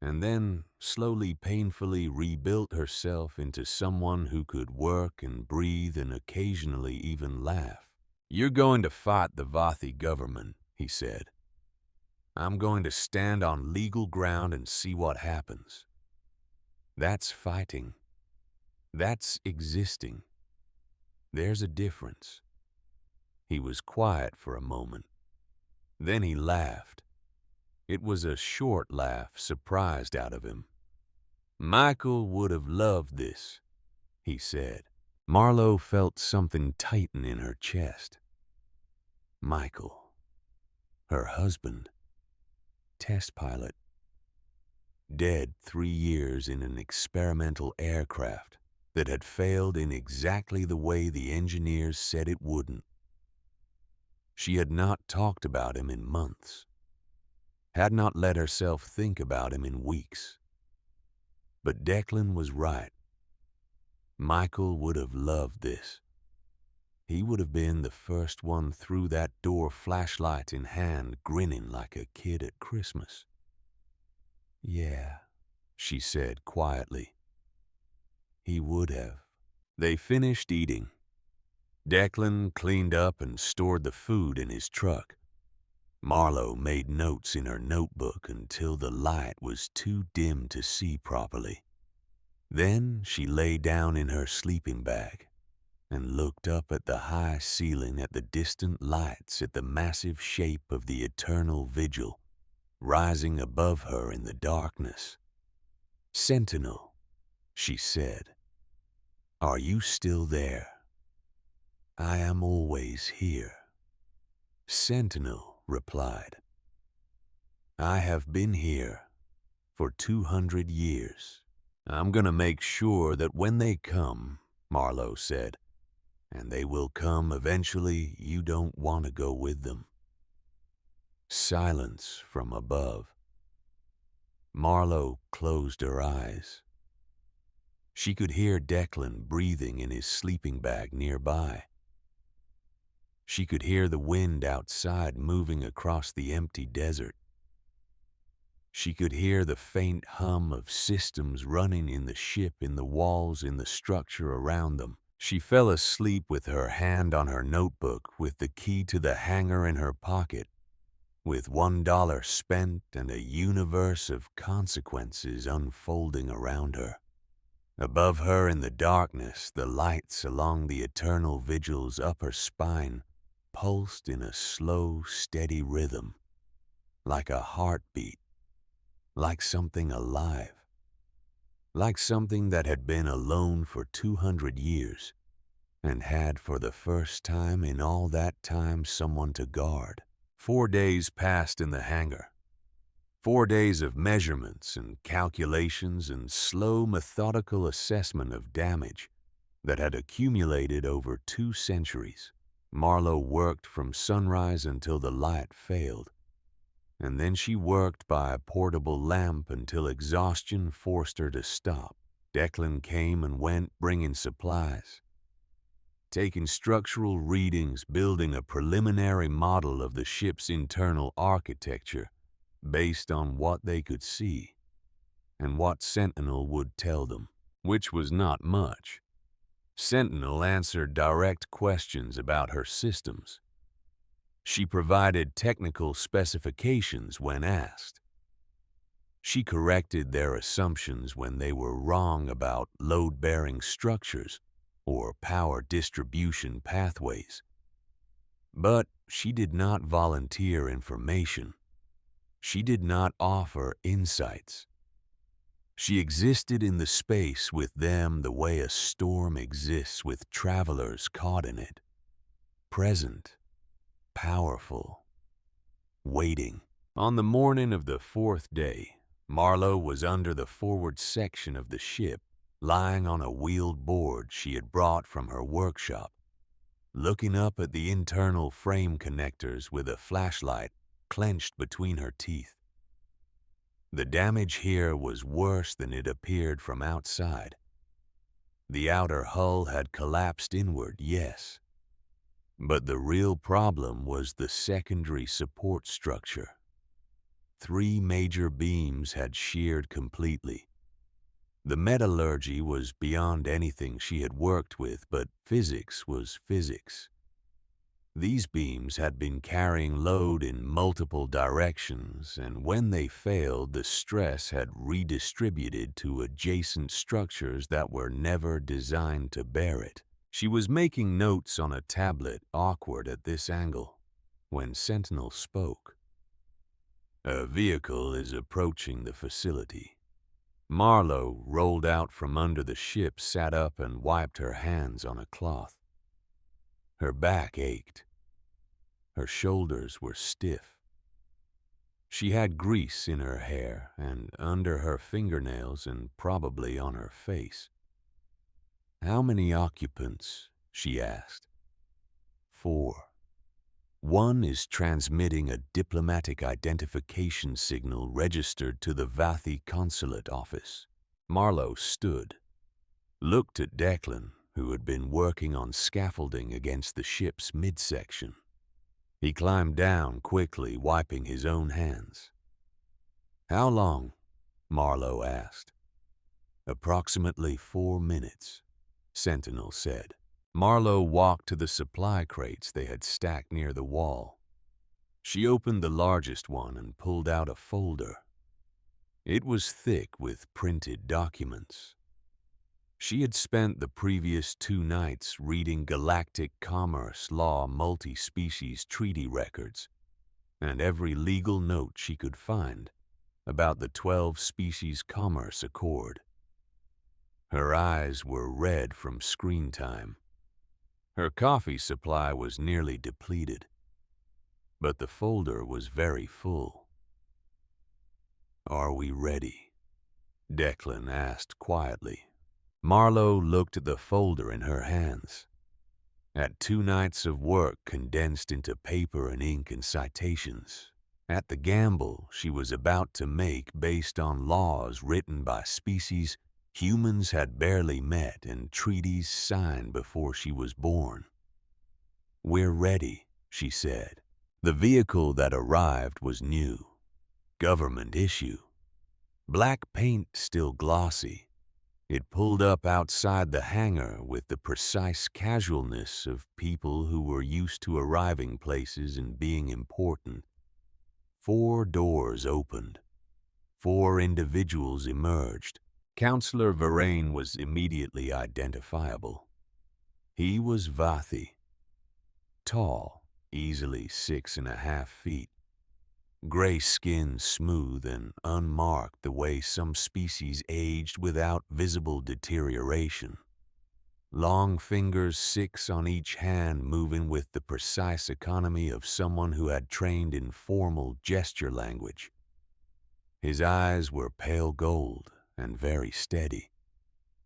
and then slowly, painfully rebuilt herself into someone who could work and breathe and occasionally even laugh. "You're going to fight the Vathi government," he said. "I'm going to stand on legal ground and see what happens. That's fighting. That's existing. There's a difference." He was quiet for a moment. Then he laughed. It was a short laugh, surprised out of him. "Michael would have loved this," he said. Marlowe felt something tighten in her chest. Michael, her husband, test pilot, dead 3 years in an experimental aircraft that had failed in exactly the way the engineers said it wouldn't. She had not talked about him in months, had not let herself think about him in weeks. But Declan was right. Michael would have loved this. He would have been the first one through that door, flashlight in hand, grinning like a kid at Christmas. "Yeah," she said quietly. "He would have." They finished eating. Declan cleaned up and stored the food in his truck. Marlowe made notes in her notebook until the light was too dim to see properly. Then she lay down in her sleeping bag and looked up at the high ceiling, at the distant lights, at the massive shape of the eternal vigil rising above her in the darkness. "Sentinel," she said, "are you still there? I am always here." Sentinel replied, "I have been here for 200 years. I'm gonna make sure that when they come," Marlowe said, "and they will come eventually, you don't want to go with them." Silence from above. Marlowe closed her eyes. She could hear Declan breathing in his sleeping bag nearby. She could hear the wind outside moving across the empty desert. She could hear the faint hum of systems running in the ship, in the walls, in the structure around them. She fell asleep with her hand on her notebook, with the key to the hangar in her pocket, with $1 spent and a universe of consequences unfolding around her. Above her in the darkness, the lights along the eternal vigil's upper spine pulsed in a slow, steady rhythm, like a heartbeat, like something alive, like something that had been alone for 200 years and had for the first time in all that time someone to guard. 4 days passed in the hangar. 4 days of measurements and calculations and slow, methodical assessment of damage that had accumulated over 2 centuries. Marlowe worked from sunrise until the light failed, and then she worked by a portable lamp until exhaustion forced her to stop. Declan came and went, bringing supplies, taking structural readings, building a preliminary model of the ship's internal architecture based on what they could see and what Sentinel would tell them, which was not much. Sentinel answered direct questions about her systems. She provided technical specifications when asked. She corrected their assumptions when they were wrong about load-bearing structures or power distribution pathways. But she did not volunteer information. She did not offer insights. She existed in the space with them the way a storm exists with travelers caught in it. Present, powerful, waiting. On the morning of the 4th day, Marlowe was under the forward section of the ship, lying on a wheeled board she had brought from her workshop, looking up at the internal frame connectors with a flashlight clenched between her teeth. The damage here was worse than it appeared from outside. The outer hull had collapsed inward, yes, but the real problem was the secondary support structure. 3 major beams had sheared completely. The metallurgy was beyond anything she had worked with, but physics was physics. These beams had been carrying load in multiple directions, and when they failed, the stress had redistributed to adjacent structures that were never designed to bear it. She was making notes on a tablet, awkward at this angle, when Sentinel spoke. "A vehicle is approaching the facility." Marlowe rolled out from under the ship, sat up, and wiped her hands on a cloth. Her back ached. Her shoulders were stiff. She had grease in her hair and under her fingernails and probably on her face. "How many occupants?" she asked. 4. One is transmitting a diplomatic identification signal registered to the Vathi consulate office. Marlowe stood, looked at Declan, who had been working on scaffolding against the ship's midsection. He climbed down quickly, wiping his own hands. "How long?" Marlowe asked. "Approximately 4 minutes," Sentinel said. Marlowe walked to the supply crates they had stacked near the wall. She opened the largest one and pulled out a folder. It was thick with printed documents. She had spent the previous 2 nights reading galactic commerce law multi-species treaty records and every legal note she could find about the 12-species commerce accord. Her eyes were red from screen time. Her coffee supply was nearly depleted, but the folder was very full. "Are we ready?" Declan asked quietly. Marlowe looked at the folder in her hands, at 2 nights of work condensed into paper and ink and citations, at the gamble she was about to make based on laws written by species humans had barely met and treaties signed before she was born. "We're ready," she said. The vehicle that arrived was new, government issue. Black paint still glossy. It pulled up outside the hangar with the precise casualness of people who were used to arriving places and being important. 4 doors opened. 4 individuals emerged. Counselor Varane was immediately identifiable. He was Vathi. Tall, easily 6.5 feet. Gray skin smooth and unmarked the way some species aged without visible deterioration. Long fingers, 6 on each hand, moving with the precise economy of someone who had trained in formal gesture language. His eyes were pale gold and very steady.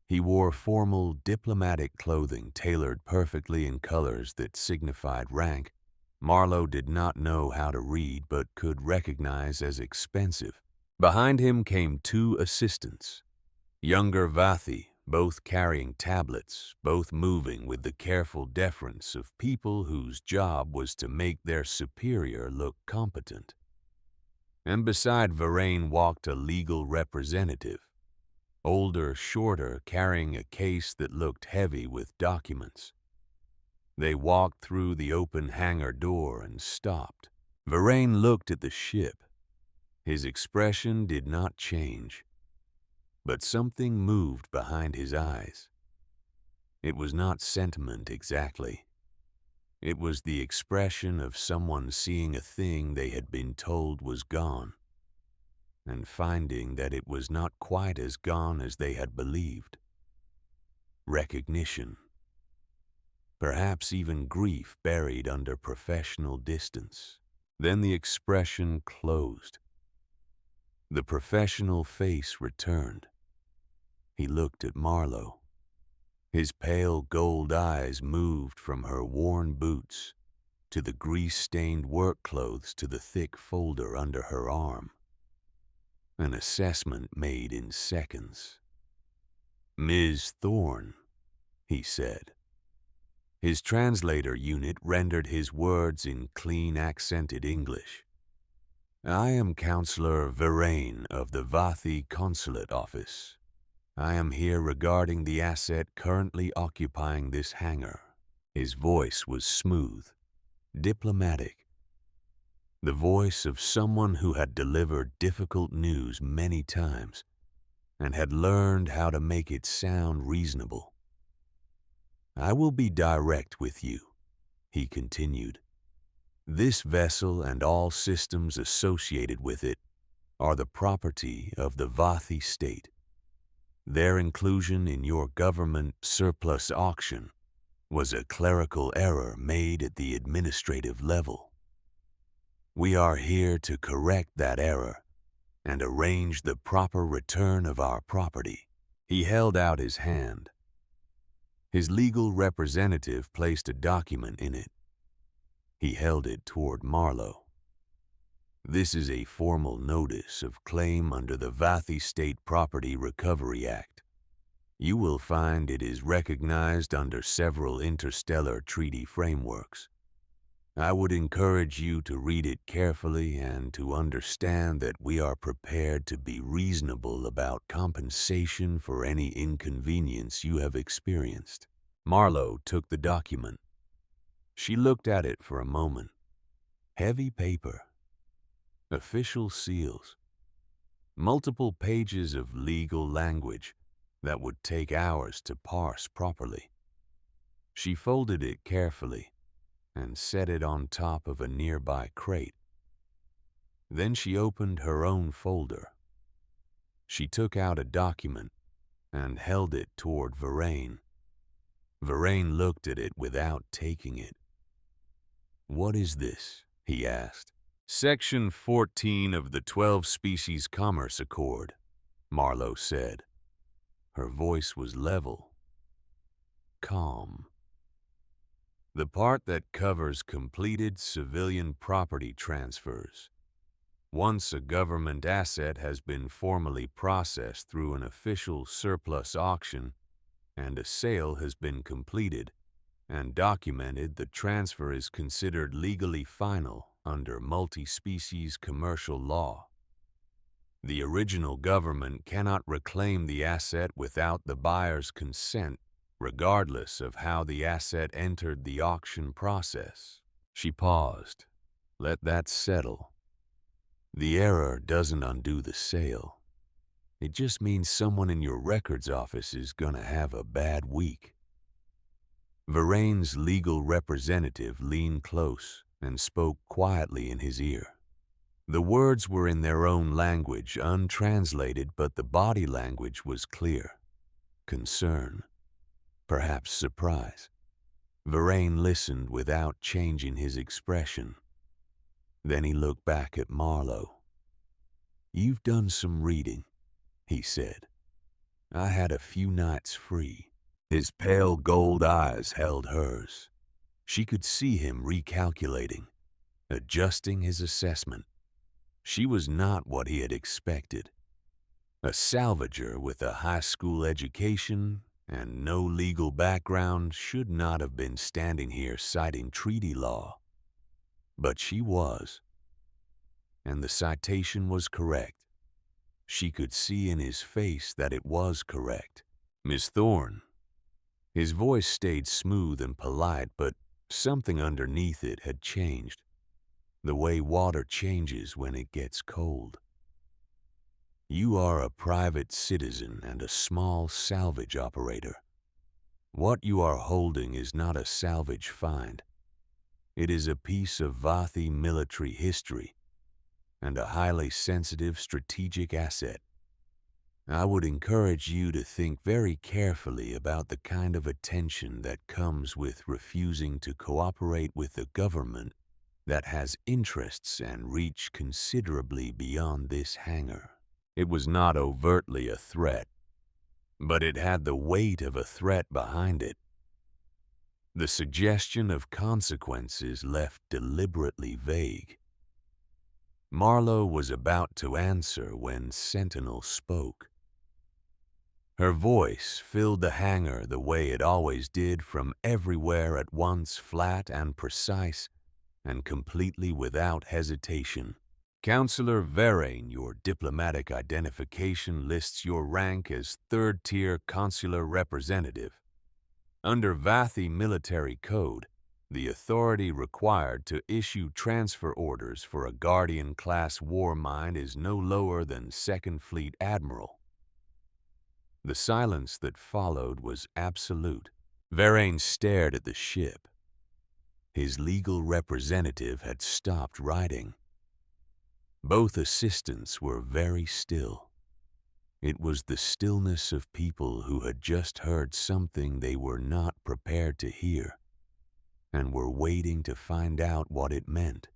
He wore formal diplomatic clothing tailored perfectly in colors that signified rank Marlowe did not know how to read but could recognize as expensive. Behind him came 2 assistants, younger Vathi, both carrying tablets, both moving with the careful deference of people whose job was to make their superior look competent. And beside Varane walked a legal representative, older, shorter, carrying a case that looked heavy with documents. They walked through the open hangar door and stopped. Varane looked at the ship. His expression did not change, but something moved behind his eyes. It was not sentiment exactly. It was the expression of someone seeing a thing they had been told was gone, and finding that it was not quite as gone as they had believed. Recognition. Perhaps even grief buried under professional distance. Then the expression closed. The professional face returned. He looked at Marlowe. His pale gold eyes moved from her worn boots to the grease-stained work clothes to the thick folder under her arm. An assessment made in seconds. "Ms. Thorne," he said. His translator unit rendered his words in clean accented English. "I am Counselor Varane of the Vathi Consulate Office. I am here regarding the asset currently occupying this hangar." His voice was smooth, diplomatic. The voice of someone who had delivered difficult news many times and had learned how to make it sound reasonable. "I will be direct with you," he continued. "This vessel and all systems associated with it are the property of the Vathi state. Their inclusion in your government surplus auction was a clerical error made at the administrative level. We are here to correct that error and arrange the proper return of our property." He held out his hand. His legal representative placed a document in it. He held it toward Marlowe. "This is a formal notice of claim under the Vathi State Property Recovery Act. You will find it is recognized under several interstellar treaty frameworks. I would encourage you to read it carefully and to understand that we are prepared to be reasonable about compensation for any inconvenience you have experienced." Marlowe took the document. She looked at it for a moment. Heavy paper. Official seals. Multiple pages of legal language, that would take hours to parse properly. She folded it carefully and set it on top of a nearby crate. Then she opened her own folder. She took out a document and held it toward Verlaine. Verlaine looked at it without taking it. "What is this?" he asked. "Section 14 of the 12 Species Commerce Accord," Marlowe said. Her voice was level, calm. "The part that covers completed civilian property transfers. Once a government asset has been formally processed through an official surplus auction and a sale has been completed and documented, the transfer is considered legally final under multi-species commercial law. The original government cannot reclaim the asset without the buyer's consent, regardless of how the asset entered the auction process." She paused. "Let that settle. The error doesn't undo the sale. It just means someone in your records office is gonna have a bad week." Verlaine's legal representative leaned close and spoke quietly in his ear. The words were in their own language, untranslated, but the body language was clear. Concern, perhaps surprise. Verlaine listened without changing his expression. Then he looked back at Marlowe. "You've done some reading," he said. "I had a few nights free." His pale gold eyes held hers. She could see him recalculating, adjusting his assessment. She was not what he had expected. A salvager with a high school education and no legal background should not have been standing here citing treaty law. But she was. And the citation was correct. She could see in his face that it was correct. "Miss Thorne." His voice stayed smooth and polite, but something underneath it had changed. The way water changes when it gets cold. "You are a private citizen and a small salvage operator. What you are holding is not a salvage find. It is a piece of Vathi military history and a highly sensitive strategic asset. I would encourage you to think very carefully about the kind of attention that comes with refusing to cooperate with a government that has interests and reach considerably beyond this hangar." It was not overtly a threat, but it had the weight of a threat behind it. The suggestion of consequences left deliberately vague. Marlowe was about to answer when Sentinel spoke. Her voice filled the hangar the way it always did, from everywhere at once, flat and precise, and completely without hesitation. "Counselor Verlaine, your diplomatic identification lists your rank as third-tier consular representative. Under Vathi military code, the authority required to issue transfer orders for a Guardian-class war mine is no lower than Second Fleet Admiral." The silence that followed was absolute. Verlaine stared at the ship. His legal representative had stopped writing. Both assistants were very still. It was the stillness of people who had just heard something they were not prepared to hear and were waiting to find out what it meant.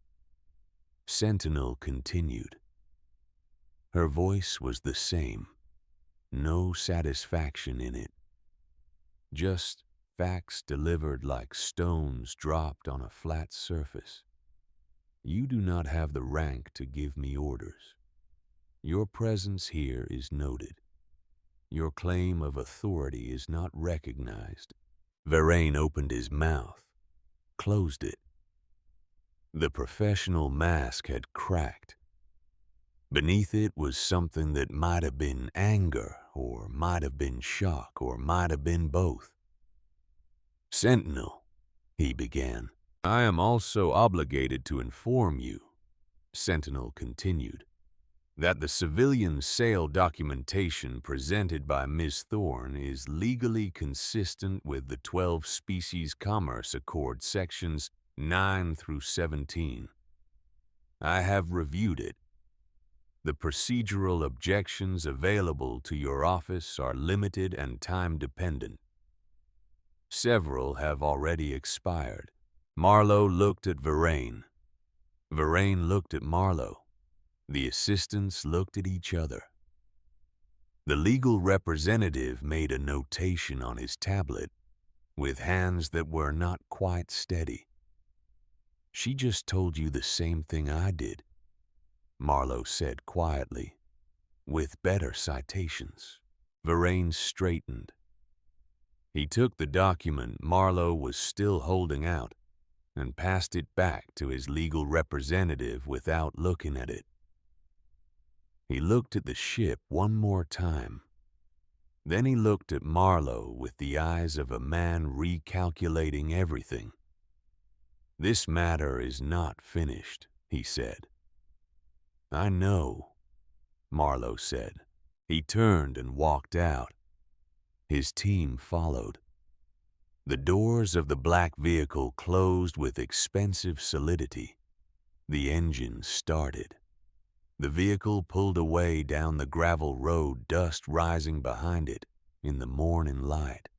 Sentinel continued. Her voice was the same. No satisfaction in it. Just facts delivered like stones dropped on a flat surface. "You do not have the rank to give me orders. Your presence here is noted. Your claim of authority is not recognized." Verlaine opened his mouth, closed it. The professional mask had cracked. Beneath it was something that might have been anger, or might have been shock, or might have been both. "Sentinel," he began. "I am also obligated to inform you," Sentinel continued, that the civilian sale documentation presented by Ms. Thorne is legally consistent with the 12 Species Commerce Accord sections 9 through 17. I have reviewed it. The procedural objections available to your office are limited and time-dependent. Several have already expired. Marlowe looked at Verlaine. Verlaine looked at Marlowe. The assistants looked at each other. The legal representative made a notation on his tablet with hands that were not quite steady. "She just told you the same thing I did," Marlowe said quietly, "with better citations." Verlaine straightened. He took the document Marlowe was still holding out and passed it back to his legal representative without looking at it. He looked at the ship one more time. Then he looked at Marlowe with the eyes of a man recalculating everything. "This matter is not finished," he said. "I know," Marlowe said. He turned and walked out. His team followed. The doors of the black vehicle closed with expensive solidity. The engine started. The vehicle pulled away down the gravel road, dust rising behind it in the morning light.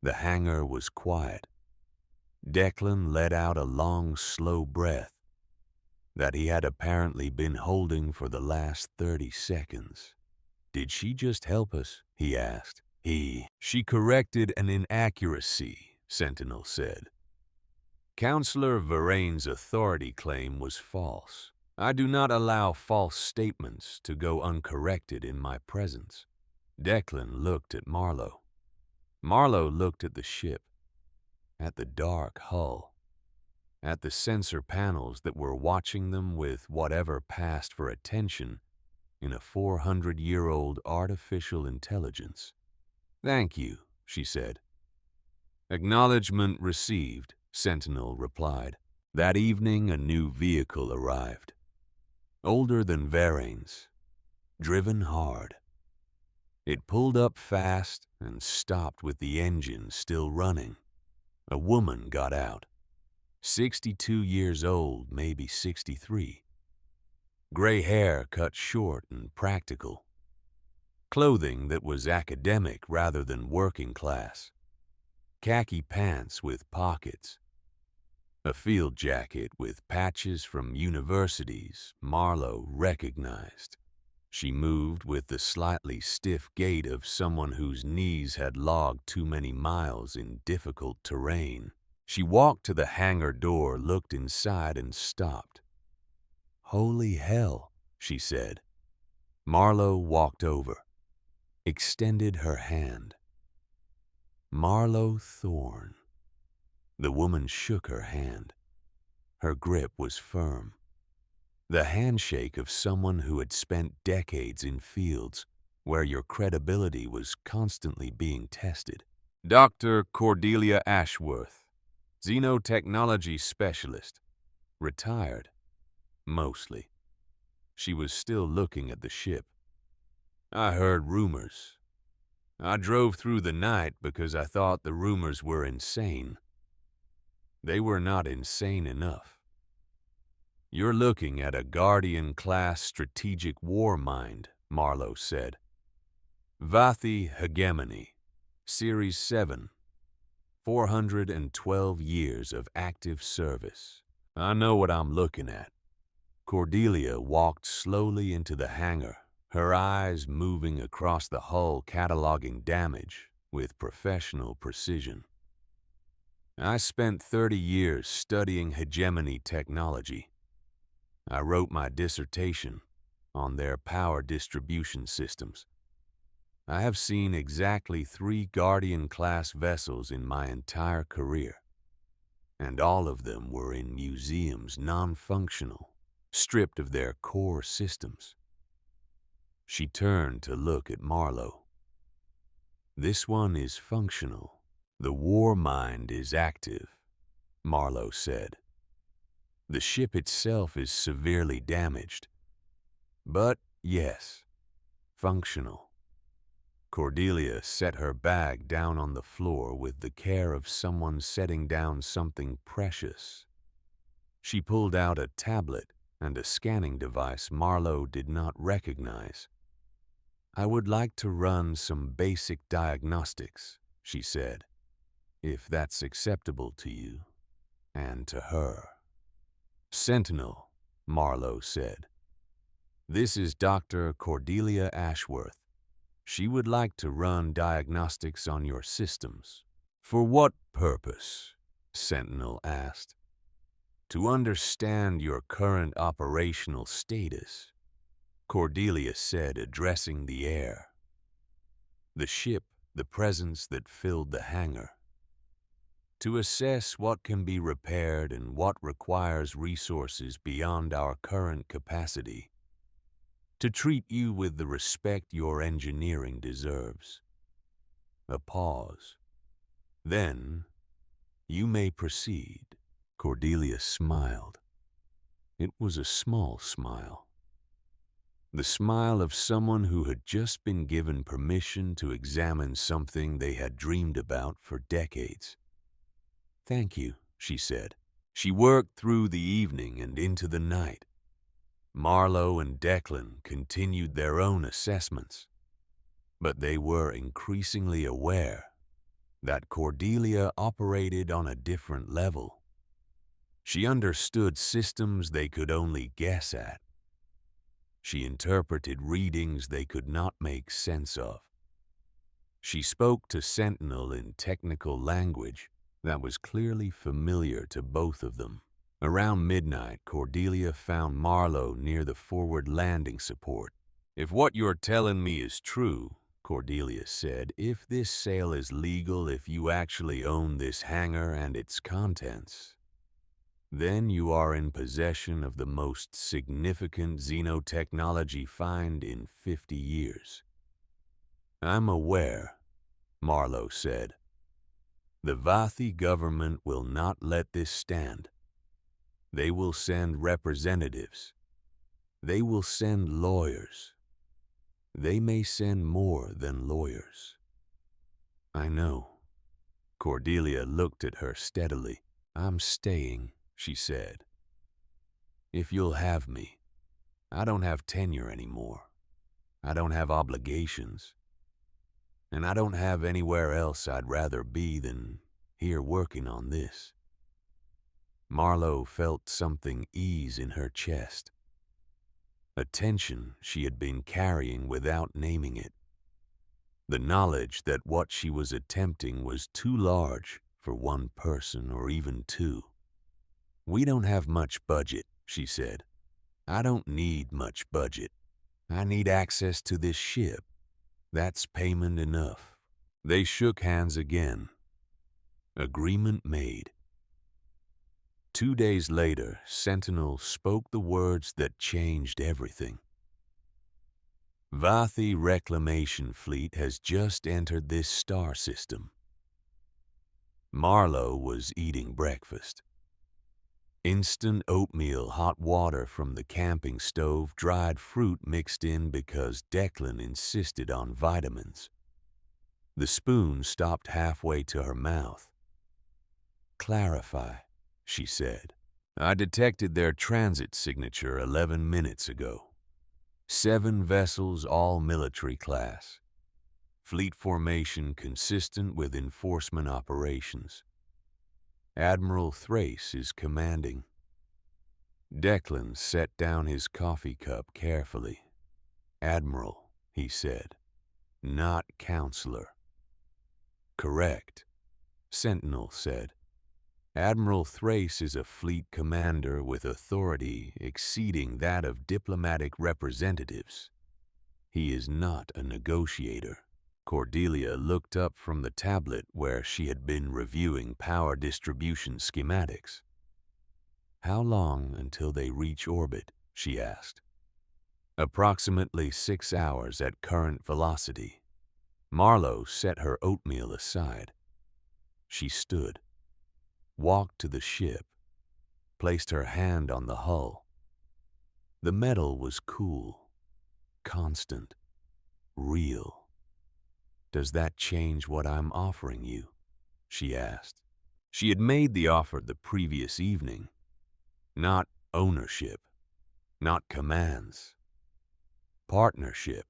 The hangar was quiet. Declan let out a long, slow breath that he had apparently been holding for the last 30 seconds. "Did she just help us?" he asked. She corrected an inaccuracy," Sentinel said. "Counselor Verlaine's authority claim was false. I do not allow false statements to go uncorrected in my presence." Declan looked at Marlowe. Marlowe looked at the ship, at the dark hull, at the sensor panels that were watching them with whatever passed for attention in a 400-year-old artificial intelligence. "Thank you," she said. "Acknowledgement received," Sentinel replied. That evening a new vehicle arrived. Older than Verlaine's, driven hard. It pulled up fast and stopped with the engine still running. A woman got out. 62 years old, maybe 63. Gray hair cut short and practical. Clothing that was academic rather than working class. Khaki pants with pockets. A field jacket with patches from universities Marlowe recognized. She moved with the slightly stiff gait of someone whose knees had logged too many miles in difficult terrain. She walked to the hangar door, looked inside, and stopped. "Holy hell," she said. Marlowe walked over, extended her hand. "Marlowe Thorne." The woman shook her hand. Her grip was firm. The handshake of someone who had spent decades in fields where your credibility was constantly being tested. "Dr. Cordelia Ashworth, xenotechnology specialist. Retired, mostly." She was still looking at the ship. "I heard rumors. I drove through the night because I thought the rumors were insane. They were not insane enough. You're looking at a Guardian-class strategic war mind," Marlowe said. "Vathi Hegemony, Series 7, 412 years of active service. I know what I'm looking at." Cordelia walked slowly into the hangar, her eyes moving across the hull cataloging damage with professional precision. "I spent 30 years studying hegemony technology. I wrote my dissertation on their power distribution systems. I have seen exactly 3 Guardian-class vessels in my entire career, and all of them were in museums non-functional, stripped of their core systems." She turned to look at Marlowe. "This one is functional. The war mind is active," Marlowe said. "The ship itself is severely damaged, but Yes, functional. Cordelia set her bag down on the floor with the care of someone setting down something precious. She pulled out a tablet and a scanning device Marlowe did not recognize. "I would like to run some basic diagnostics," she said, "if that's acceptable to you and to her." "Sentinel," Marlowe said. "This is Dr. Cordelia Ashworth. She would like to run diagnostics on your systems." "For what purpose?" Sentinel asked. "To understand your current operational status," Cordelia said, addressing the air. The ship, the presence that filled the hangar. "To assess what can be repaired and what requires resources beyond our current capacity. To treat you with the respect your engineering deserves." A pause. Then, "You may proceed." Cordelia smiled. It was a small smile. The smile of someone who had just been given permission to examine something they had dreamed about for decades. "Thank you," she said. She worked through the evening and into the night. Marlowe and Declan continued their own assessments, but they were increasingly aware that Cordelia operated on a different level. She understood systems they could only guess at. She interpreted readings they could not make sense of. She spoke to Sentinel in technical language that was clearly familiar to both of them. Around midnight, Cordelia found Marlowe near the forward landing support. "If what you're telling me is true," Cordelia said, "if this sale is legal, if you actually own this hangar and its contents, then you are in possession of the most significant xenotechnology find in 50 years. "I'm aware," Marlowe said. "The Vathi government will not let this stand. They will send representatives. They will send lawyers. They may send more than lawyers." "I know." Cordelia looked at her steadily. "I'm staying," she said. "If you'll have me. I don't have tenure anymore. I don't have obligations. And I don't have anywhere else I'd rather be than here working on this." Marlowe felt something ease in her chest. A tension she had been carrying without naming it. The knowledge that what she was attempting was too large for one person or even two. "We don't have much budget," she said. "I don't need much budget. I need access to this ship. That's payment enough." They shook hands again. Agreement made. 2 days later, Sentinel spoke the words that changed everything. "Vathi Reclamation Fleet has just entered this star system." Marlowe was eating breakfast. Instant oatmeal, hot water from the camping stove, dried fruit mixed in because Declan insisted on vitamins. The spoon stopped halfway to her mouth. "Clarify," she said. "I detected their transit signature 11 minutes ago. 7 vessels, all military class. Fleet formation consistent with enforcement operations. Admiral Thrace is commanding." Declan set down his coffee cup carefully. "Admiral," he said, "not counselor." "Correct," Sentinel said. "Admiral Thrace is a fleet commander with authority exceeding that of diplomatic representatives. He is not a negotiator." Cordelia looked up from the tablet where she had been reviewing power distribution schematics. "How long until they reach orbit?" she asked. "Approximately 6 hours at current velocity." Marlowe set her oatmeal aside. She stood, walked to the ship, placed her hand on the hull. The metal was cool, constant, real. Does that change what I'm offering you? She asked. She had made the offer the previous evening. Not ownership, not commands. Partnership,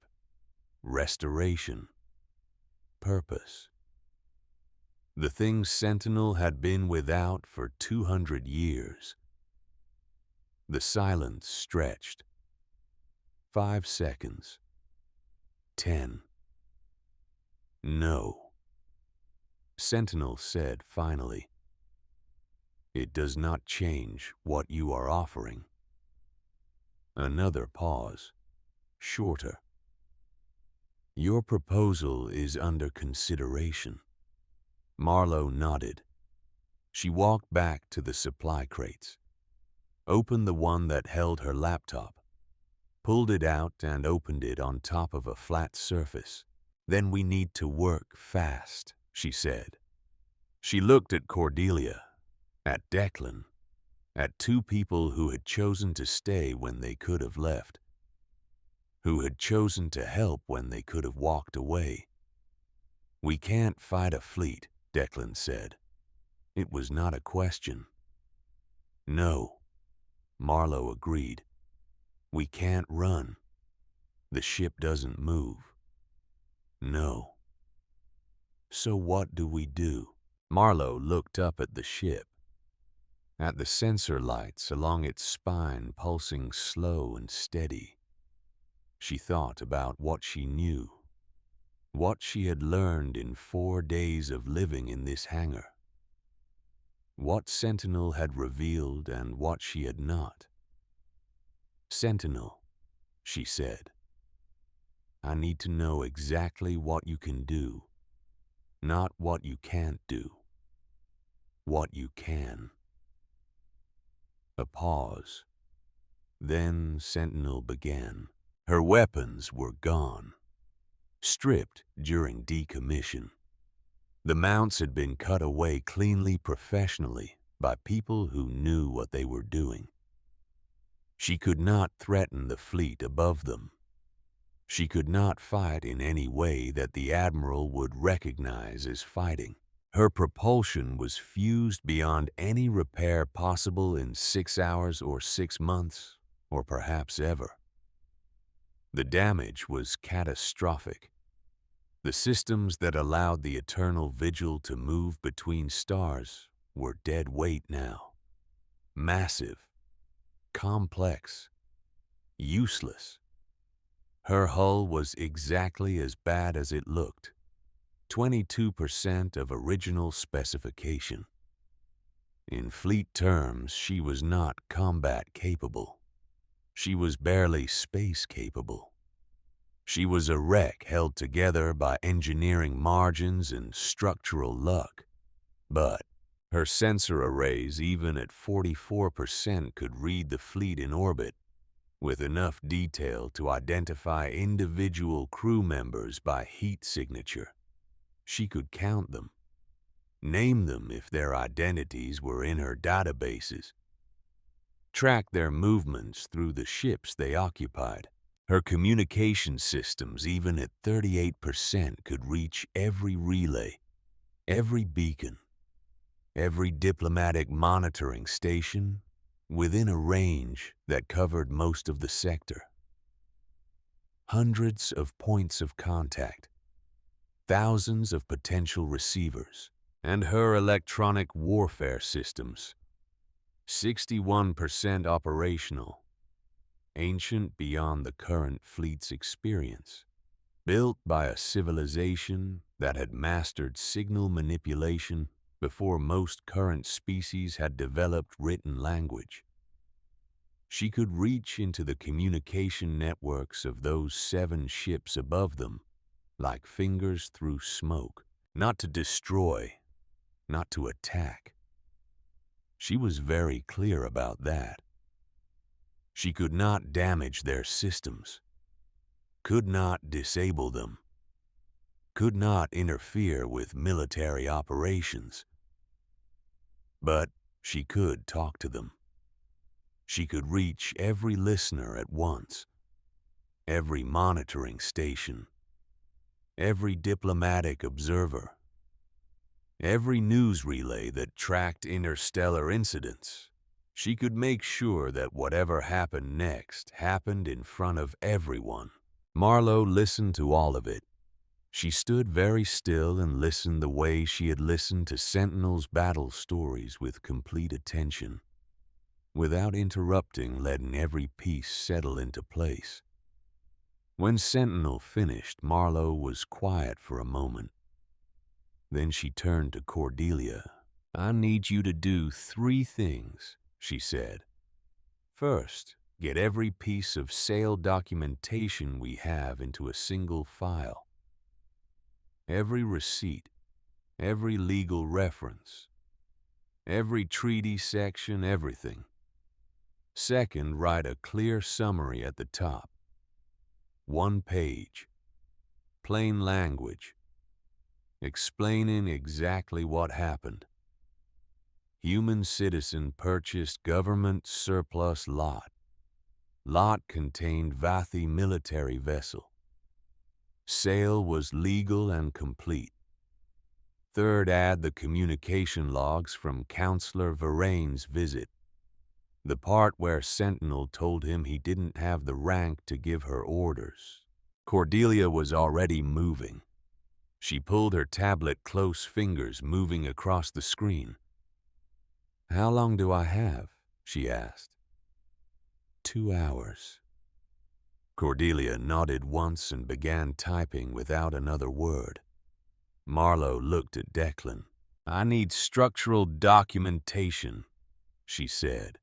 restoration, purpose. The thing Sentinel had been without for 200 years. The silence stretched. 5 seconds. 10. No. Sentinel said finally, "It does not change what you are offering." Another pause, shorter. "Your proposal is under consideration." Marlowe nodded. She walked back to the supply crates, opened the one that held her laptop, pulled it out and opened it on top of a flat surface. "Then we need to work fast," she said. She looked at Cordelia, at Declan, at two people who had chosen to stay when they could have left, who had chosen to help when they could have walked away. "We can't fight a fleet," Declan said. It was not a question. "No," Marlowe agreed. "We can't run. The ship doesn't move." "No." "So what do we do?" Marlowe looked up at the ship, at the sensor lights along its spine pulsing slow and steady. She thought about what she knew, what she had learned in 4 days of living in this hangar, what Sentinel had revealed and what she had not. "Sentinel," she said, "I need to know exactly what you can do, not what you can't do. What you can." A pause. Then Sentinel began. Her weapons were gone, stripped during decommission. The mounts had been cut away cleanly professionally by people who knew what they were doing. She could not threaten the fleet above them. She could not fight in any way that the Admiral would recognize as fighting. Her propulsion was fused beyond any repair possible in 6 hours or 6 months, or perhaps ever. The damage was catastrophic. The systems that allowed the eternal vigil to move between stars were dead weight now. Massive, complex, useless. Her hull was exactly as bad as it looked. 22% of original specification. In fleet terms, she was not combat capable. She was barely space capable. She was a wreck held together by engineering margins and structural luck. But her sensor arrays, even at 44%, could read the fleet in orbit with enough detail to identify individual crew members by heat signature. She could count them, name them if their identities were in her databases, track their movements through the ships they occupied. Her communication systems, even at 38%, could reach every relay, every beacon, every diplomatic monitoring station within a range that covered most of the sector. Hundreds of points of contact, thousands of potential receivers, and her electronic warfare systems, 61% operational, ancient beyond the current fleet's experience, built by a civilization that had mastered signal manipulation before most current species had developed written language. She could reach into the communication networks of those 7 ships above them like fingers through smoke, not to destroy, not to attack. She was very clear about that. She could not damage their systems, could not disable them, could not interfere with military operations. But she could talk to them. She could reach every listener at once, every monitoring station, every diplomatic observer, every news relay that tracked interstellar incidents. She could make sure that whatever happened next happened in front of everyone. Marlowe listened to all of it. She stood very still and listened the way she had listened to Sentinel's battle stories with complete attention, without interrupting, letting every piece settle into place. When Sentinel finished, Marlowe was quiet for a moment. Then she turned to Cordelia. "I need you to do 3 things," she said. "First, get every piece of sale documentation we have into a single file. Every receipt, every legal reference, every treaty section, everything. Second, write a clear summary at the top. 1 page, plain language, explaining exactly what happened. Human citizen purchased government surplus lot. Lot contained Vathi military vessel. Sale was legal and complete. Third, add the communication logs from Counselor Varaine's visit. The part where Sentinel told him he didn't have the rank to give her orders." Cordelia was already moving. She pulled her tablet close, fingers moving across the screen. "How long do I have?" she asked. 2 hours. Cordelia nodded once and began typing without another word. Marlowe looked at Declan. "I need structural documentation," she said.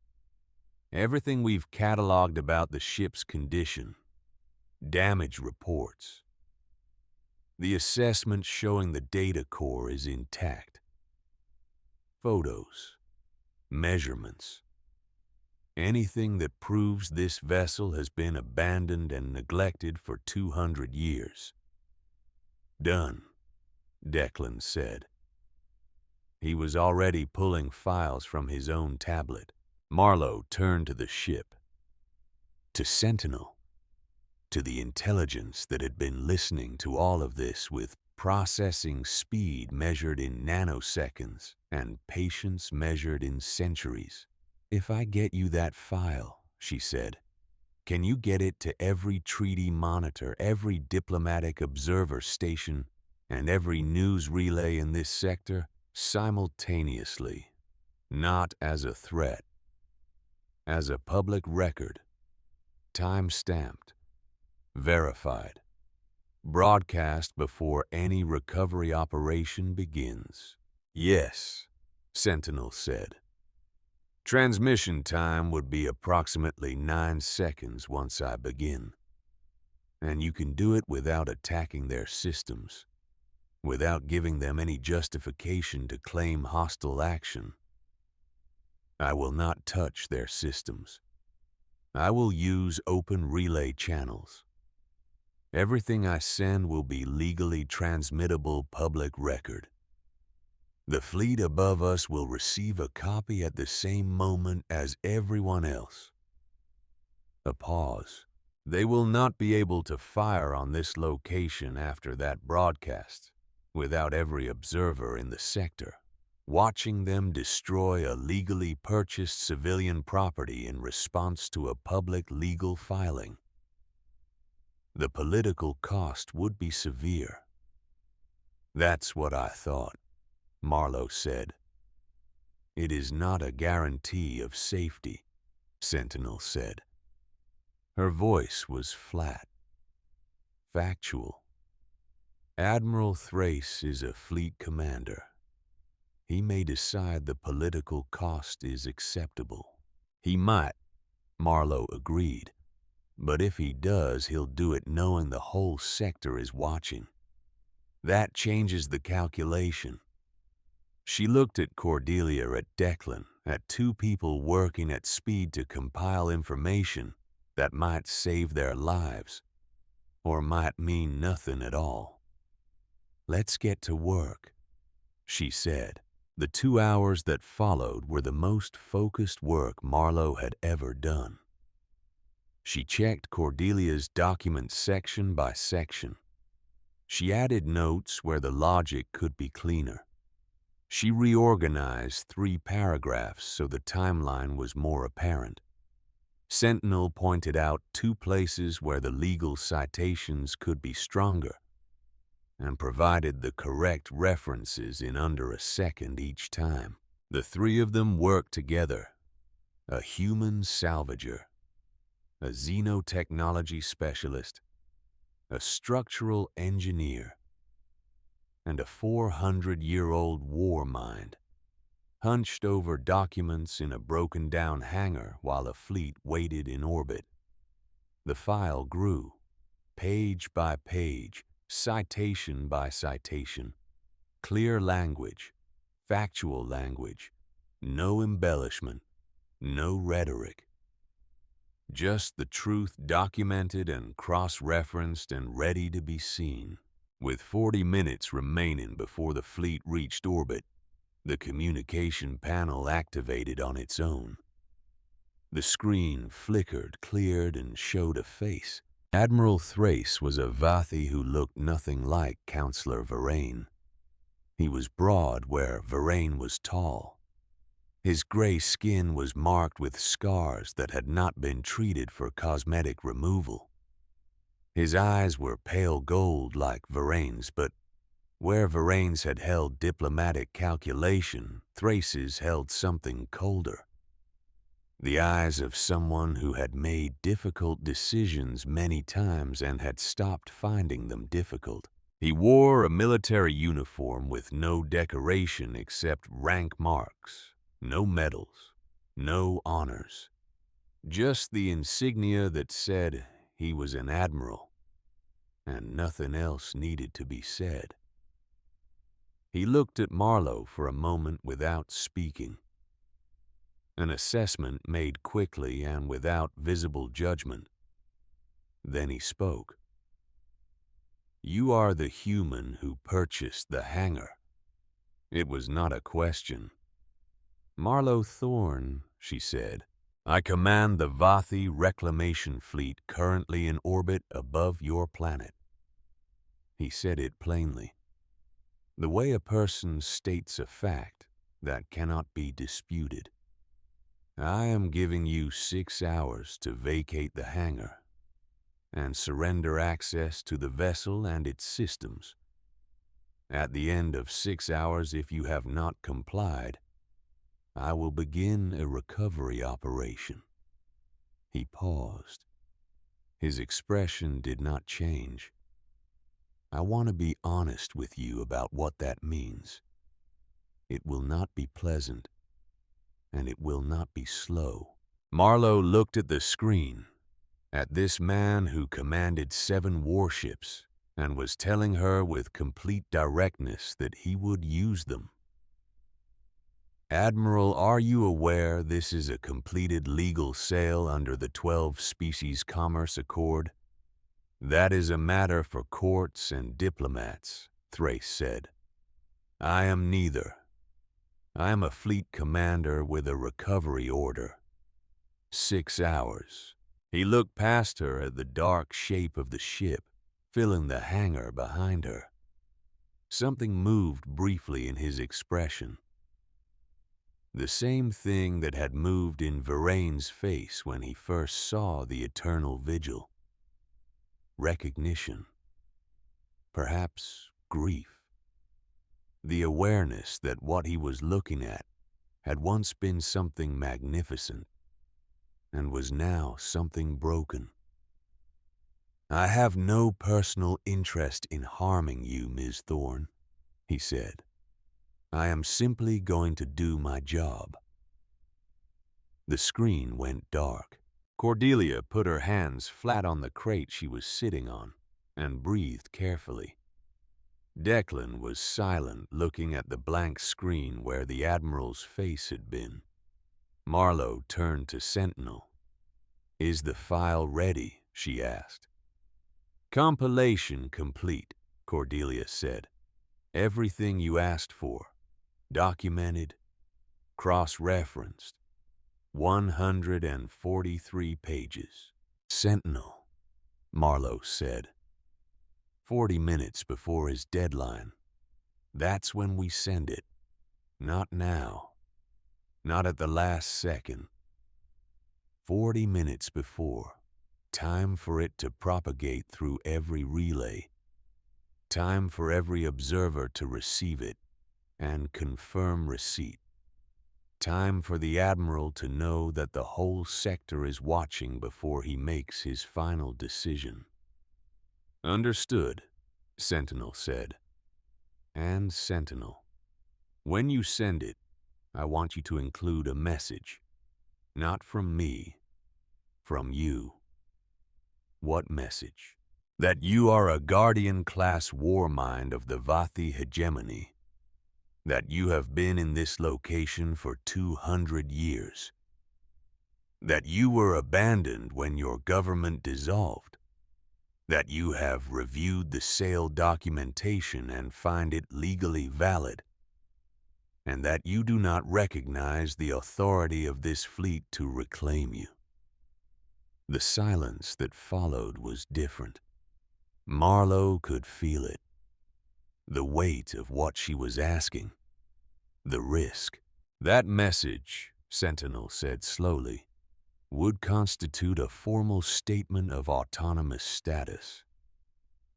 "Everything we've cataloged about the ship's condition. Damage reports. The assessment showing the data core is intact. Photos. Measurements. Anything that proves this vessel has been abandoned and neglected for 200 years. Done," Declan said. He was already pulling files from his own tablet. Marlowe turned to the ship, to Sentinel, to the intelligence that had been listening to all of this with processing speed measured in nanoseconds and patience measured in centuries. "If I get you that file," she said, "can you get it to every treaty monitor, every diplomatic observer station, and every news relay in this sector simultaneously? Not as a threat. As a public record. Time-stamped. Verified. Broadcast before any recovery operation begins." "Yes," Sentinel said. "Transmission time would be approximately 9 seconds once I begin. And you can do it without attacking their systems, without giving them any justification to claim hostile action. I will not touch their systems. I will use open relay channels. Everything I send will be legally transmittable public record. The fleet above us will receive a copy at the same moment as everyone else." A pause. "They will not be able to fire on this location after that broadcast without every observer in the sector watching them destroy a legally purchased civilian property in response to a public legal filing. The political cost would be severe." "That's what I thought," Marlowe said. "It is not a guarantee of safety," Sentinel said. Her voice was flat, factual. "Admiral Thrace is a fleet commander. He may decide the political cost is acceptable." "He might," Marlowe agreed. "But if he does, he'll do it knowing the whole sector is watching. That changes the calculation." She looked at Cordelia, at Declan, at 2 people working at speed to compile information that might save their lives, or might mean nothing at all. "Let's get to work," she said. The 2 hours that followed were the most focused work Marlowe had ever done. She checked Cordelia's documents section by section. She added notes where the logic could be cleaner. She reorganized 3 paragraphs so the timeline was more apparent. Sentinel pointed out 2 places where the legal citations could be stronger and provided the correct references in under a second each time. The 3 of them worked together: a human salvager, a xenotechnology specialist, a structural engineer, and a 400-year-old war mind, hunched over documents in a broken-down hangar while a fleet waited in orbit. The file grew, page by page, citation by citation, clear language, factual language, no embellishment, no rhetoric. Just the truth documented and cross-referenced and ready to be seen. With 40 minutes remaining before the fleet reached orbit, the communication panel activated on its own. The screen flickered, cleared, and showed a face. Admiral Thrace was a Vathi who looked nothing like Counselor Varane. He was broad where Varane was tall. His gray skin was marked with scars that had not been treated for cosmetic removal. His eyes were pale gold like Varane's, but where Varane's had held diplomatic calculation, Thrace's held something colder. The eyes of someone who had made difficult decisions many times and had stopped finding them difficult. He wore a military uniform with no decoration except rank marks, no medals, no honors. Just the insignia that said he was an admiral, and nothing else needed to be said. He looked at Marlowe for a moment without speaking. An assessment made quickly and without visible judgment. Then he spoke. "You are the human who purchased the hangar." It was not a question. "Marlowe Thorne," she said, "I command the Vathi reclamation fleet currently in orbit above your planet." He said it plainly. The way a person states a fact that cannot be disputed. "I am giving you 6 hours to vacate the hangar and surrender access to the vessel and its systems. At the end of 6 hours, if you have not complied, I will begin a recovery operation." He paused. His expression did not change. "I want to be honest with you about what that means. It will not be pleasant, and it will not be slow." Marlowe looked at the screen, at this man who commanded 7 warships and was telling her with complete directness that he would use them. "Admiral, are you aware this is a completed legal sale under the 12 Species Commerce Accord?" "That is a matter for courts and diplomats," Thrace said. "I am neither. I am a fleet commander with a recovery order. 6 hours. He looked past her at the dark shape of the ship, filling the hangar behind her. Something moved briefly in his expression. The same thing that had moved in Varane's face when he first saw the eternal vigil. Recognition. Perhaps grief. The awareness that what he was looking at had once been something magnificent and was now something broken. "I have no personal interest in harming you, Ms. Thorne," he said. "I am simply going to do my job." The screen went dark. Cordelia put her hands flat on the crate she was sitting on and breathed carefully. Declan was silent, looking at the blank screen where the Admiral's face had been. Marlowe turned to Sentinel. "Is the file ready?" she asked. "Compilation complete," Cordelia said. "Everything you asked for. Documented, cross-referenced. 143 pages." Sentinel, Marlowe said. 40 minutes before his deadline. That's when we send it. Not now. Not at the last second. 40 minutes before. Time for it to propagate through every relay. Time for every observer to receive it and confirm receipt. Time for the Admiral to know that the whole sector is watching before he makes his final decision. Understood, Sentinel said. And Sentinel, when you send it, I want you to include a message. Not from me, from you. What message? That you are a Guardian-class war mind of the Vathi hegemony. That you have been in this location for 200 years. That you were abandoned when your government dissolved. That you have reviewed the sale documentation and find it legally valid. And that you do not recognize the authority of this fleet to reclaim you. The silence that followed was different. Marlowe could feel it. The weight of what she was asking. The risk. That message, Sentinel said slowly, would constitute a formal statement of autonomous status.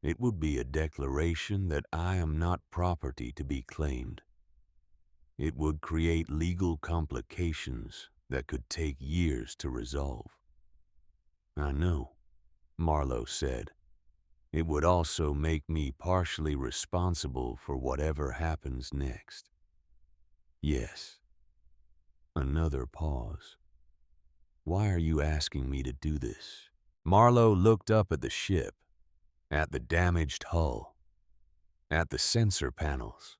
It would be a declaration that I am not property to be claimed. It would create legal complications that could take years to resolve. I know, Marlowe said. It would also make me partially responsible for whatever happens next. Yes. Another pause. Why are you asking me to do this? Marlowe looked up at the ship, at the damaged hull, at the sensor panels,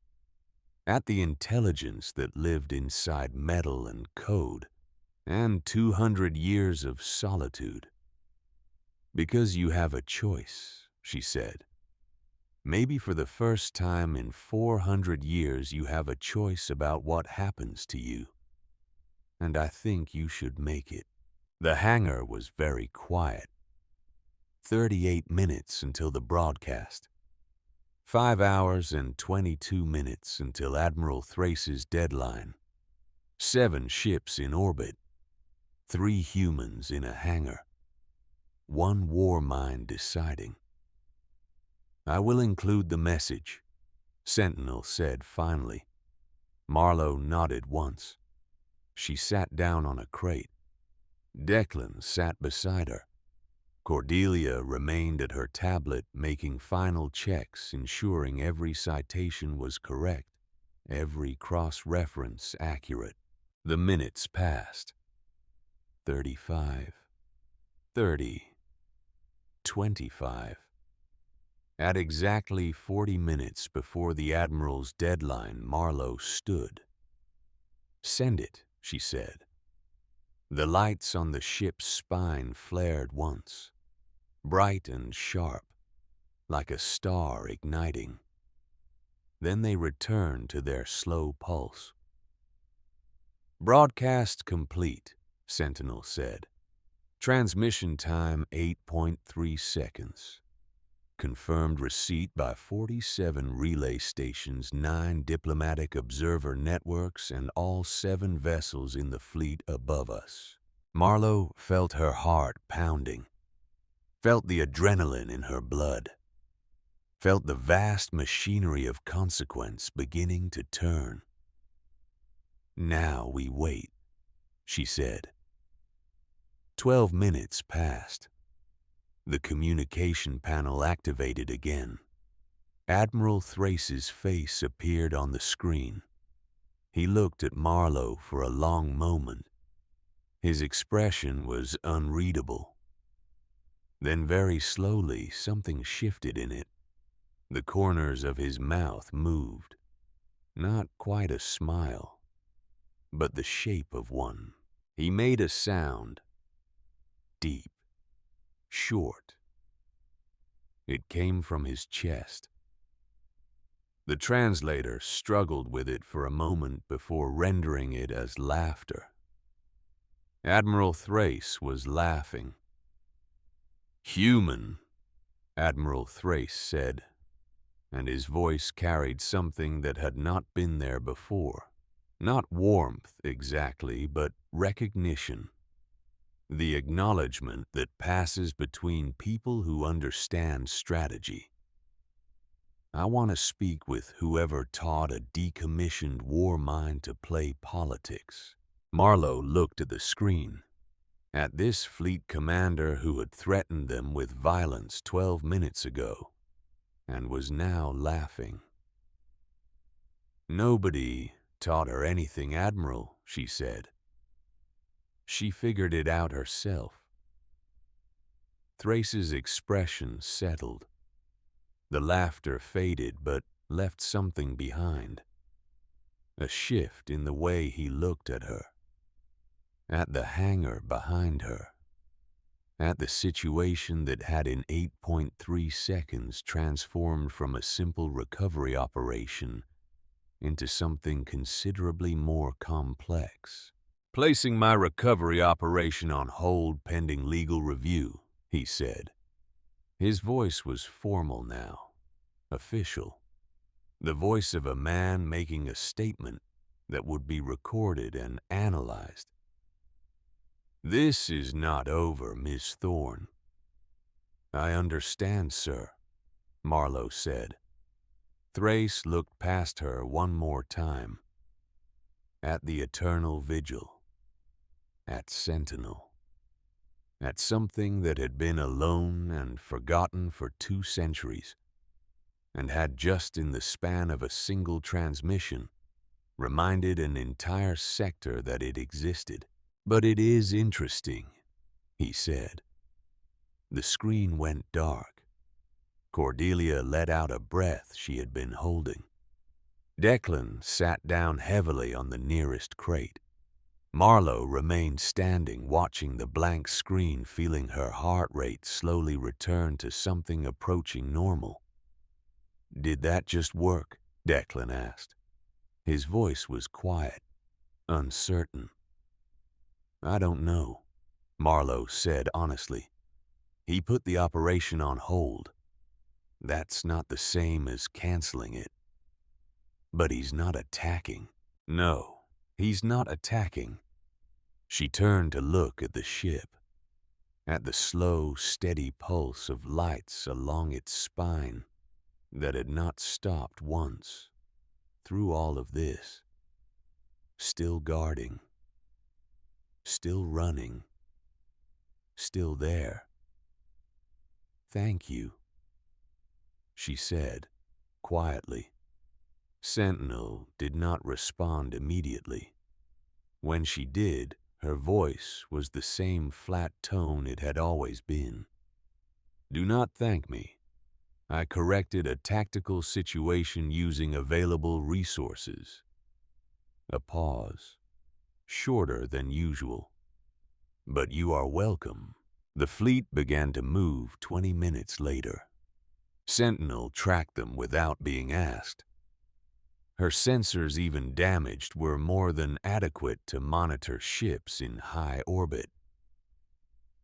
at the intelligence that lived inside metal and code, and 200 years of solitude. Because you have a choice, she said. Maybe for the first time in 400 years you have a choice about what happens to you. And I think you should make it. The hangar was very quiet. 38 minutes until the broadcast. 5 hours and 22 minutes until Admiral Thrace's deadline. 7 ships in orbit. 3 humans in a hangar. 1 war mind deciding. I will include the message, Sentinel said finally. Marlowe nodded once. She sat down on a crate. Declan sat beside her. Cordelia remained at her tablet making final checks, ensuring every citation was correct, every cross-reference accurate. The minutes passed. 35. 30. 25. At exactly 40 minutes before the Admiral's deadline, Marlowe stood. Send it, she said. The lights on the ship's spine flared once, bright and sharp, like a star igniting. Then they returned to their slow pulse. Broadcast complete, Sentinel said. Transmission time 8.3 seconds. Confirmed receipt by 47 relay stations, 9 diplomatic observer networks, and all 7 vessels in the fleet above us. Marlowe felt her heart pounding, felt the adrenaline in her blood, felt the vast machinery of consequence beginning to turn. Now we wait, she said. 12 minutes passed. The communication panel activated again. Admiral Thrace's face appeared on the screen. He looked at Marlowe for a long moment. His expression was unreadable. Then very slowly something shifted in it. The corners of his mouth moved. Not quite a smile, but the shape of one. He made a sound. Deep. Short. It came from his chest. The translator struggled with it for a moment before rendering it as laughter. Admiral Thrace was laughing. Human, Admiral Thrace said, and his voice carried something that had not been there before. Not warmth exactly, but recognition. The acknowledgement that passes between people who understand strategy. I want to speak with whoever taught a decommissioned war mind to play politics. Marlowe looked at the screen, at this fleet commander who had threatened them with violence 12 minutes ago, and was now laughing. Nobody taught her anything, Admiral, she said. She figured it out herself. Thrace's expression settled. The laughter faded but left something behind. A shift in the way he looked at her. At the hangar behind her. At the situation that had in 8.3 seconds transformed from a simple recovery operation into something considerably more complex. Placing my recovery operation on hold pending legal review, he said. His voice was formal now, official. The voice of a man making a statement that would be recorded and analyzed. This is not over, Miss Thorne. I understand, sir, Marlowe said. Thrace looked past her one more time. At the eternal vigil. At Sentinel. At something that had been alone and forgotten for 2 centuries, and had just in the span of a single transmission reminded an entire sector that it existed. But it is interesting, he said. The screen went dark. Cordelia let out a breath she had been holding. Declan sat down heavily on the nearest crate. Marlowe remained standing, watching the blank screen, feeling her heart rate slowly return to something approaching normal. Did that just work? Declan asked. His voice was quiet, uncertain. I don't know, Marlowe said honestly. He put the operation on hold. That's not the same as canceling it. But he's not attacking. No, he's not attacking. She turned to look at the ship, at the slow, steady pulse of lights along its spine that had not stopped once through all of this. Still guarding. Still running. Still there. Thank you, she said, quietly. Sentinel did not respond immediately. When she did, her voice was the same flat tone it had always been. Do not thank me. I corrected a tactical situation using available resources. A pause, shorter than usual. But you are welcome. The fleet began to move 20 minutes later. Sentinel tracked them without being asked. Her sensors, even damaged, were more than adequate to monitor ships in high orbit.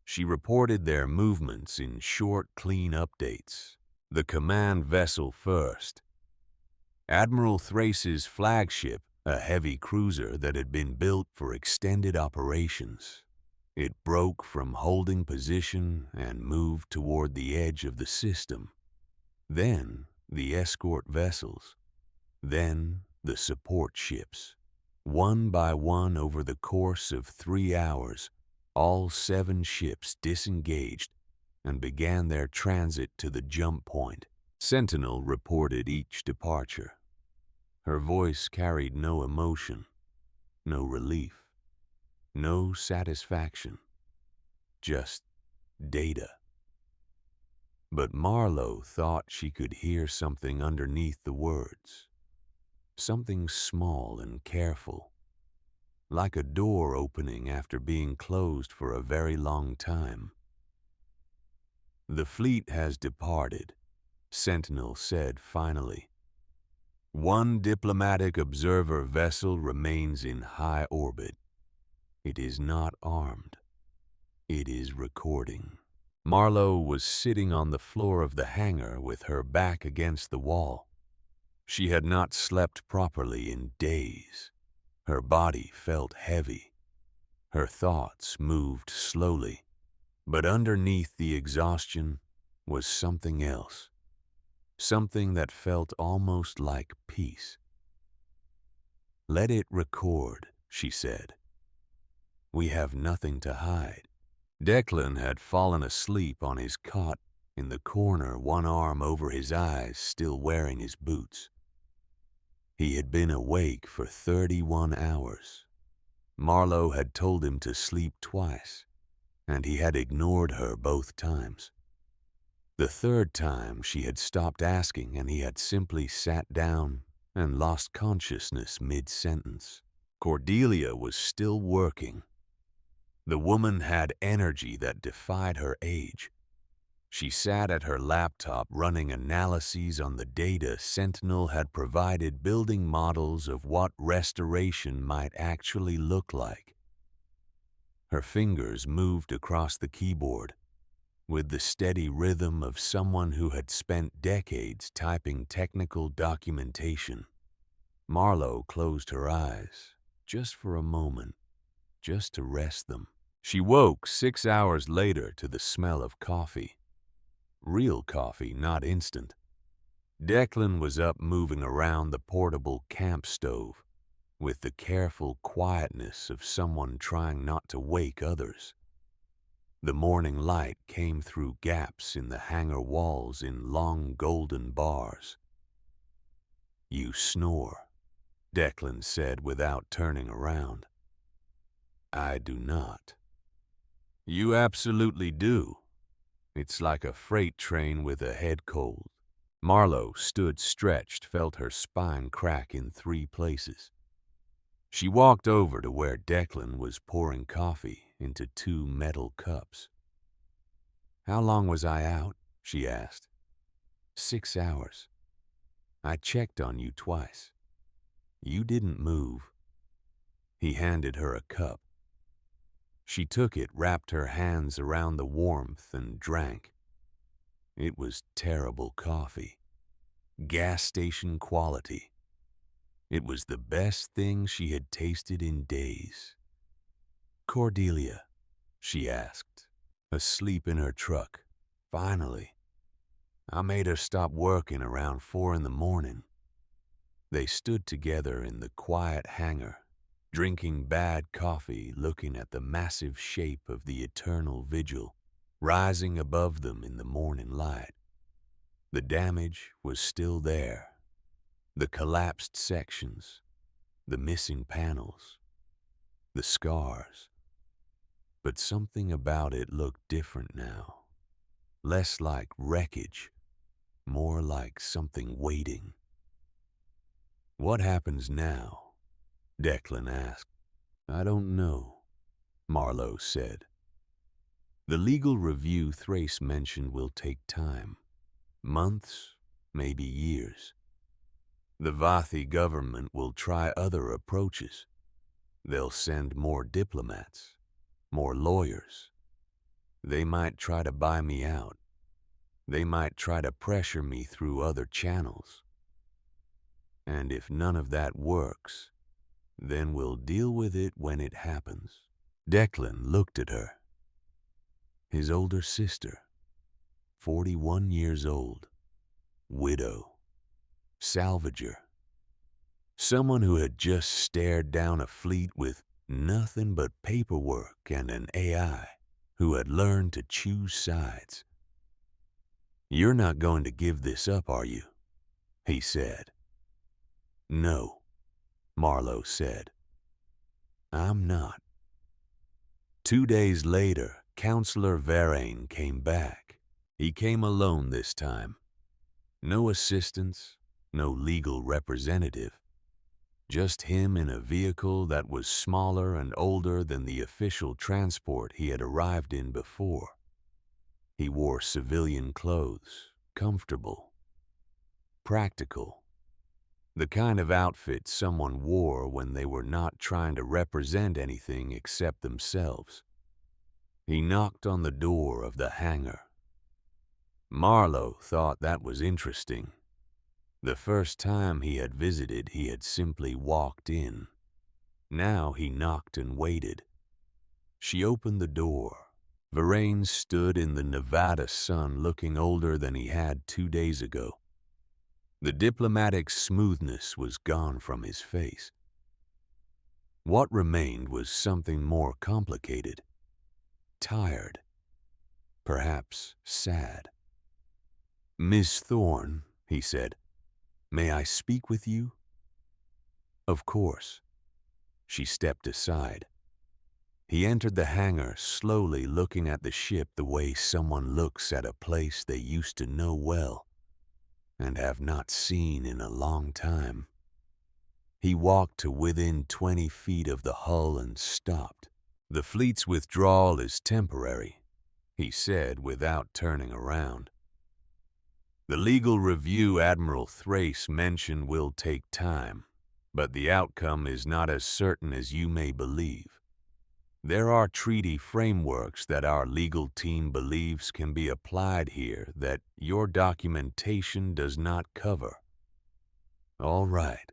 She reported their movements in short, clean updates. The command vessel first. Admiral Thrace's flagship, a heavy cruiser that had been built for extended operations. It broke from holding position and moved toward the edge of the system. Then the escort vessels. Then the support ships. One by one over the course of 3 hours, all 7 ships disengaged and began their transit to the jump point. Sentinel reported each departure. Her voice carried no emotion, no relief, no satisfaction, just data. But Marlowe thought she could hear something underneath the words. Something small and careful, like a door opening after being closed for a very long time. The fleet has departed, Sentinel said finally. 1 diplomatic observer vessel remains in high orbit. It is not armed. It is recording. Marlowe was sitting on the floor of the hangar with her back against the wall. She had not slept properly in days. Her body felt heavy. Her thoughts moved slowly. But underneath the exhaustion was something else. Something that felt almost like peace. "Let it record," she said. "We have nothing to hide." Declan had fallen asleep on his cot in the corner, one arm over his eyes, still wearing his boots. He had been awake for 31 hours. Marlowe had told him to sleep twice, and he had ignored her both times. The third time she had stopped asking, and he had simply sat down and lost consciousness mid-sentence. Cordelia was still working. The woman had energy that defied her age. She sat at her laptop running analyses on the data Sentinel had provided, building models of what restoration might actually look like. Her fingers moved across the keyboard with the steady rhythm of someone who had spent decades typing technical documentation. Marlowe closed her eyes, just for a moment, just to rest them. She woke 6 hours later to the smell of coffee. Real coffee, not instant. Declan was up, moving around the portable camp stove with the careful quietness of someone trying not to wake others. The morning light came through gaps in the hangar walls in long golden bars. "You snore," Declan said without turning around. "I do not." "You absolutely do. It's like a freight train with a head cold." Marlowe stood stretched, felt her spine crack in 3 places. She walked over to where Declan was pouring coffee into 2 metal cups. "How long was I out?" she asked. 6 hours. I checked on you twice. You didn't move." He handed her a cup. She took it, wrapped her hands around the warmth, and drank. It was terrible coffee. Gas station quality. It was the best thing she had tasted in days. "Cordelia?" she asked, asleep in her truck. "Finally. I made her stop working around 4 in the morning. They stood together in the quiet hangar, drinking bad coffee, looking at the massive shape of the eternal vigil rising above them in the morning light. The damage was still there. The collapsed sections, the missing panels, the scars. But something about it looked different now. Less like wreckage, more like something waiting. "What happens now?" Declan asked. "I don't know," Marlowe said. "The legal review Thrace mentioned will take time. Months, maybe years. The Vathi government will try other approaches. They'll send more diplomats, more lawyers. They might try to buy me out. They might try to pressure me through other channels. And if none of that works, then we'll deal with it when it happens." Declan looked at her. His older sister, 41 years old, widow, salvager. Someone who had just stared down a fleet with nothing but paperwork and an AI, who had learned to choose sides. "You're not going to give this up, are you?" he said. "No," Marlowe said. "I'm not." 2 days later, Counselor Varane came back. He came alone this time. No assistants, no legal representative. Just him in a vehicle that was smaller and older than the official transport he had arrived in before. He wore civilian clothes, comfortable, practical. The kind of outfit someone wore when they were not trying to represent anything except themselves. He knocked on the door of the hangar. Marlowe thought that was interesting. The first time he had visited, he had simply walked in. Now he knocked and waited. She opened the door. Verlaine stood in the Nevada sun looking older than he had 2 days ago. The diplomatic smoothness was gone from his face. What remained was something more complicated. Tired. Perhaps sad. "Miss Thorne," he said, "may I speak with you?" "Of course." She stepped aside. He entered the hangar, slowly looking at the ship the way someone looks at a place they used to know well and have not seen in a long time. He walked to within 20 feet of the hull and stopped. "The fleet's withdrawal is temporary," he said without turning around. "The legal review Admiral Thrace mentioned will take time, but the outcome is not as certain as you may believe. There are treaty frameworks that our legal team believes can be applied here that your documentation does not cover." "All right,"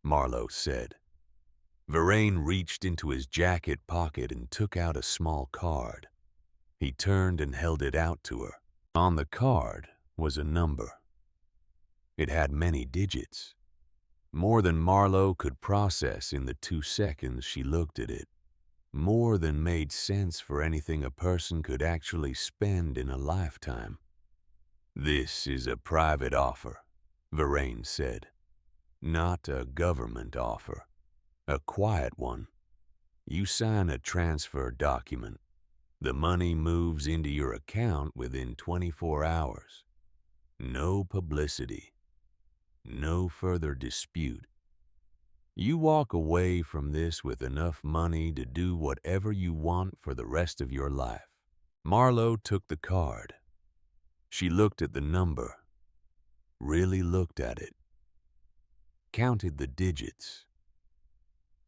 Marlowe said. Verlaine reached into his jacket pocket and took out a small card. He turned and held it out to her. On the card was a number. It had many digits, more than Marlowe could process in the 2 seconds she looked at it, more than made sense for anything a person could actually spend in a lifetime. "This is a private offer," Verlaine said. "Not a government offer. A quiet one. You sign a transfer document. The money moves into your account within 24 hours. No publicity. No further dispute. You walk away from this with enough money to do whatever you want for the rest of your life." Marlowe took the card. She looked at the number. Really looked at it. Counted the digits.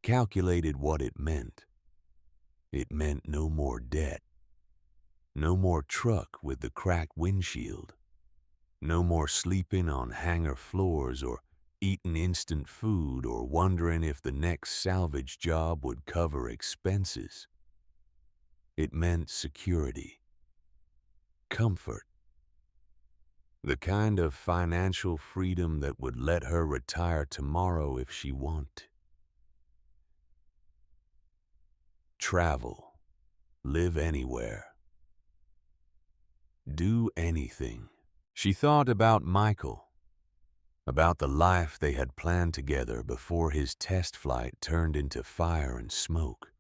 Calculated what it meant. It meant no more debt. No more truck with the cracked windshield. No more sleeping on hangar floors or eating instant food or wondering if the next salvage job would cover expenses. It meant security. Comfort. The kind of financial freedom that would let her retire tomorrow if she wanted. Travel. Live anywhere. Do anything. She thought about Michael, about the life they had planned together before his test flight turned into fire and smoke,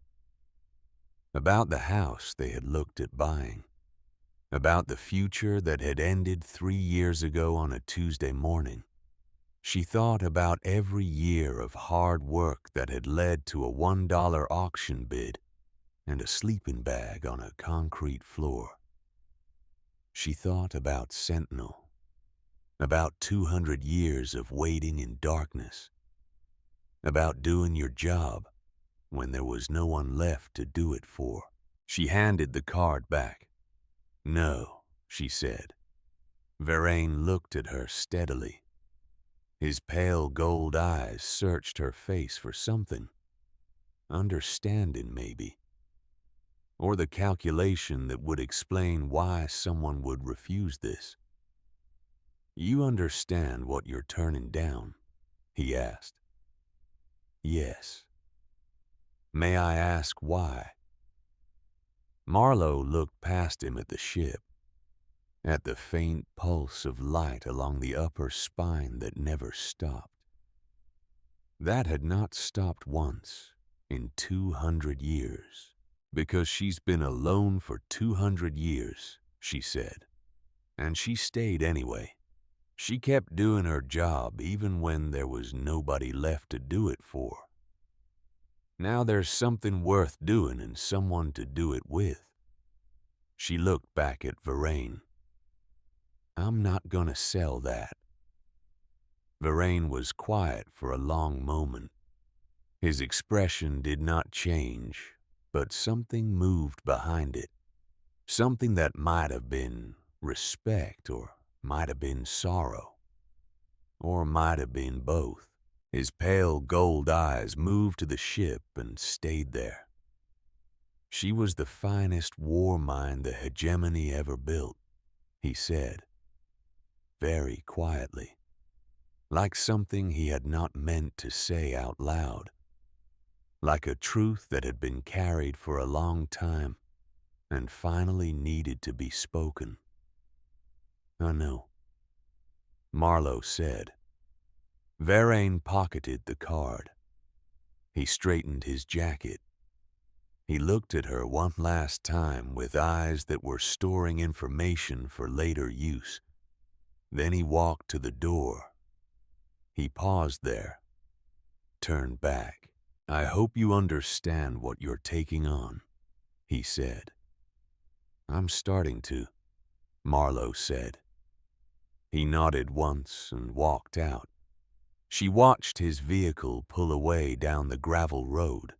about the house they had looked at buying, about the future that had ended 3 years ago on a Tuesday morning. She thought about every year of hard work that had led to a $1 auction bid and a sleeping bag on a concrete floor. She thought about Sentinel, about 200 years of waiting in darkness, about doing your job when there was no one left to do it for. She handed the card back. "No," she said. Verlaine looked at her steadily. His pale gold eyes searched her face for something. Understanding, maybe. Or the calculation that would explain why someone would refuse this. "You understand what you're turning down?" he asked. "Yes." "May I ask why?" Marlowe looked past him at the ship, at the faint pulse of light along the upper spine that never stopped. That had not stopped once in 200 years. "Because she's been alone for 200 years, she said. And she stayed anyway. She kept doing her job even when there was nobody left to do it for. Now there's something worth doing and someone to do it with." She looked back at Verlaine. "I'm not gonna sell that." Verlaine was quiet for a long moment. His expression did not change, but something moved behind it. Something that might have been respect, or might have been sorrow, or might have been both. His pale gold eyes moved to the ship and stayed there. She was the finest war mine the hegemony ever built, he said, very quietly, like something he had not meant to say out loud, like a truth that had been carried for a long time and finally needed to be spoken. "I know," Marlowe said. Varain pocketed the card. He straightened his jacket. He looked at her one last time with eyes that were storing information for later use. Then he walked to the door. He paused there, turned back. "I hope you understand what you're taking on," he said. "I'm starting to," Marlowe said. He nodded once and walked out. She watched his vehicle pull away down the gravel road,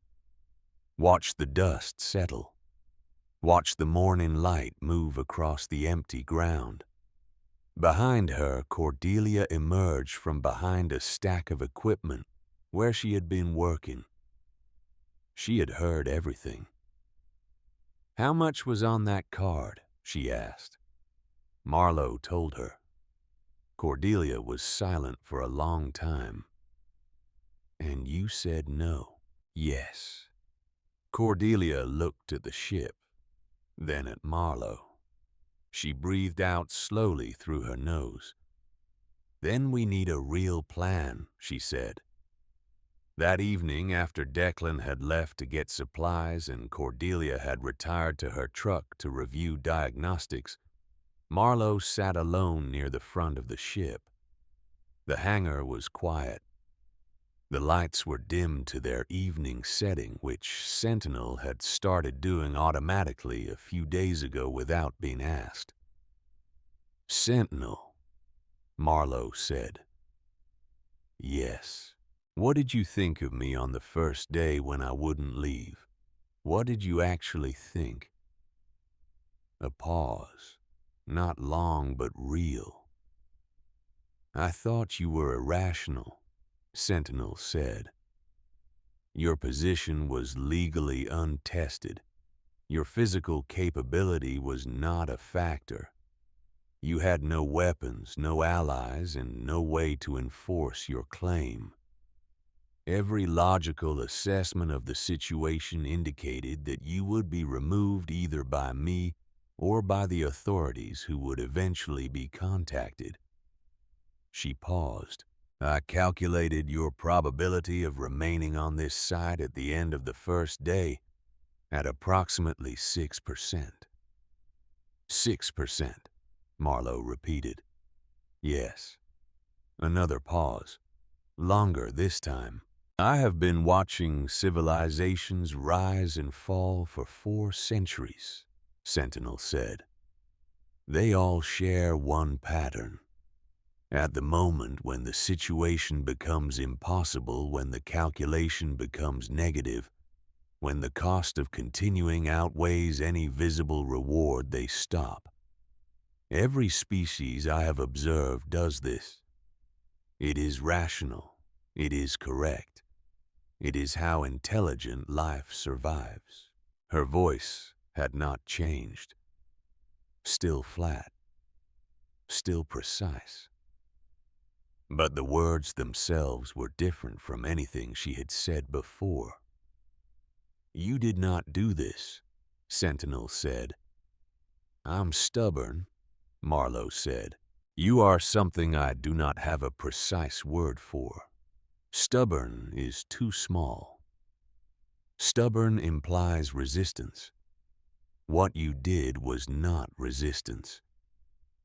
watched the dust settle, watched the morning light move across the empty ground. Behind her, Cordelia emerged from behind a stack of equipment where she had been working. She had heard everything. "How much was on that card?" she asked. Marlowe told her. Cordelia was silent for a long time. "And you said no?" "Yes." Cordelia looked at the ship, then at Marlowe. She breathed out slowly through her nose. "Then we need a real plan," she said. That evening, after Declan had left to get supplies and Cordelia had retired to her truck to review diagnostics, Marlowe sat alone near the front of the ship. The hangar was quiet. The lights were dimmed to their evening setting, which Sentinel had started doing automatically a few days ago without being asked. "Sentinel," Marlowe said. "Yes. What did you think of me on the first day when I wouldn't leave? What did you actually think?" A pause. Not long, but real. "I thought you were irrational," Sentinel said. "Your position was legally untested. Your physical capability was not a factor. You had no weapons, no allies, and no way to enforce your claim. Every logical assessment of the situation indicated that you would be removed either by me or by the authorities who would eventually be contacted." She paused. "I calculated your probability of remaining on this site at the end of the first day at approximately 6%. 6%, Marlowe repeated. "Yes." Another pause. Longer this time. "I have been watching civilizations rise and fall for 4 centuries, Sentinel said. They all share one pattern. At the moment when the situation becomes impossible, when the calculation becomes negative, when the cost of continuing outweighs any visible reward, they stop. Every species I have observed does this. It is rational. It is correct. It is how intelligent life survives." Her voice had not changed. Still flat. Still precise. But the words themselves were different from anything she had said before. "You did not do this," Sentinel said. "I'm stubborn," Marlowe said. "You are something I do not have a precise word for. Stubborn is too small. Stubborn implies resistance. What you did was not resistance.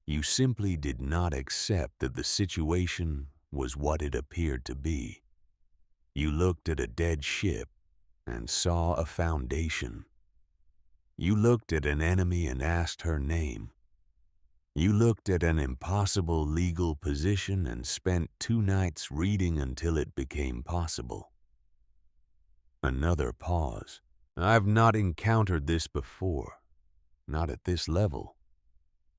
You simply did not accept that the situation was what it appeared to be. You looked at a dead ship and saw a foundation. You looked at an enemy and asked her name. You looked at an impossible legal position and spent 2 nights reading until it became possible." Another pause. "I've not encountered this before. Not at this level.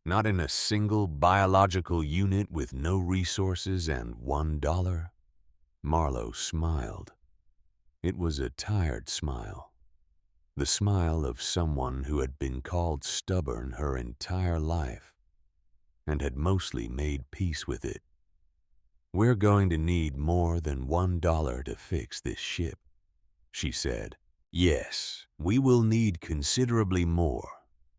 Not in a single biological unit with no resources and $1. Marlowe smiled. It was a tired smile. The smile of someone who had been called stubborn her entire life and had mostly made peace with it. "We're going to need more than $1 to fix this ship," she said. "Yes, we will need considerably more.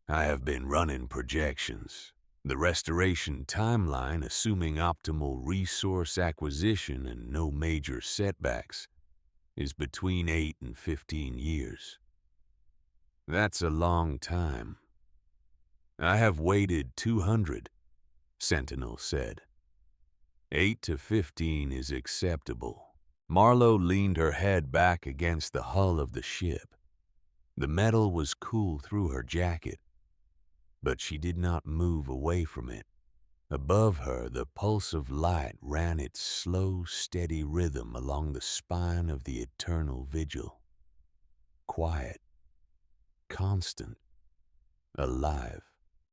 I have been running projections. The restoration timeline, assuming optimal resource acquisition and no major setbacks, is between 8 and 15 years. That's a long time." "I have waited 200, Sentinel said. 8 to 15 is acceptable." Marlowe leaned her head back against the hull of the ship. The metal was cool through her jacket, but she did not move away from it. Above her, the pulse of light ran its slow, steady rhythm along the spine of the eternal vigil. Quiet, constant, alive.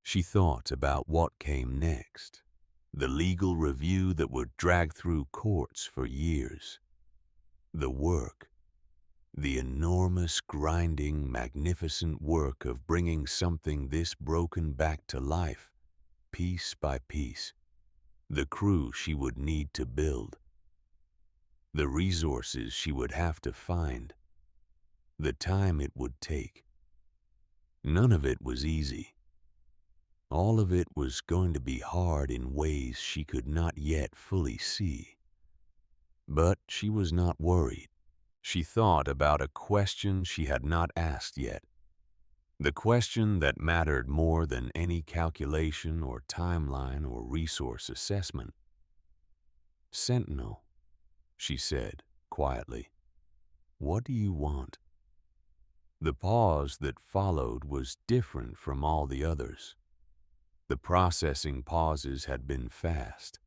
She thought about what came next. The legal review that would drag through courts for years. The work. The enormous, grinding, magnificent work of bringing something this broken back to life, piece by piece. The crew she would need to build. The resources she would have to find. The time it would take. None of it was easy. All of it was going to be hard in ways she could not yet fully see. But she was not worried. She thought about a question she had not asked yet. The question that mattered more than any calculation or timeline or resource assessment. "Sentinel," she said quietly, "what do you want?" The pause that followed was different from all the others. The processing pauses had been fast.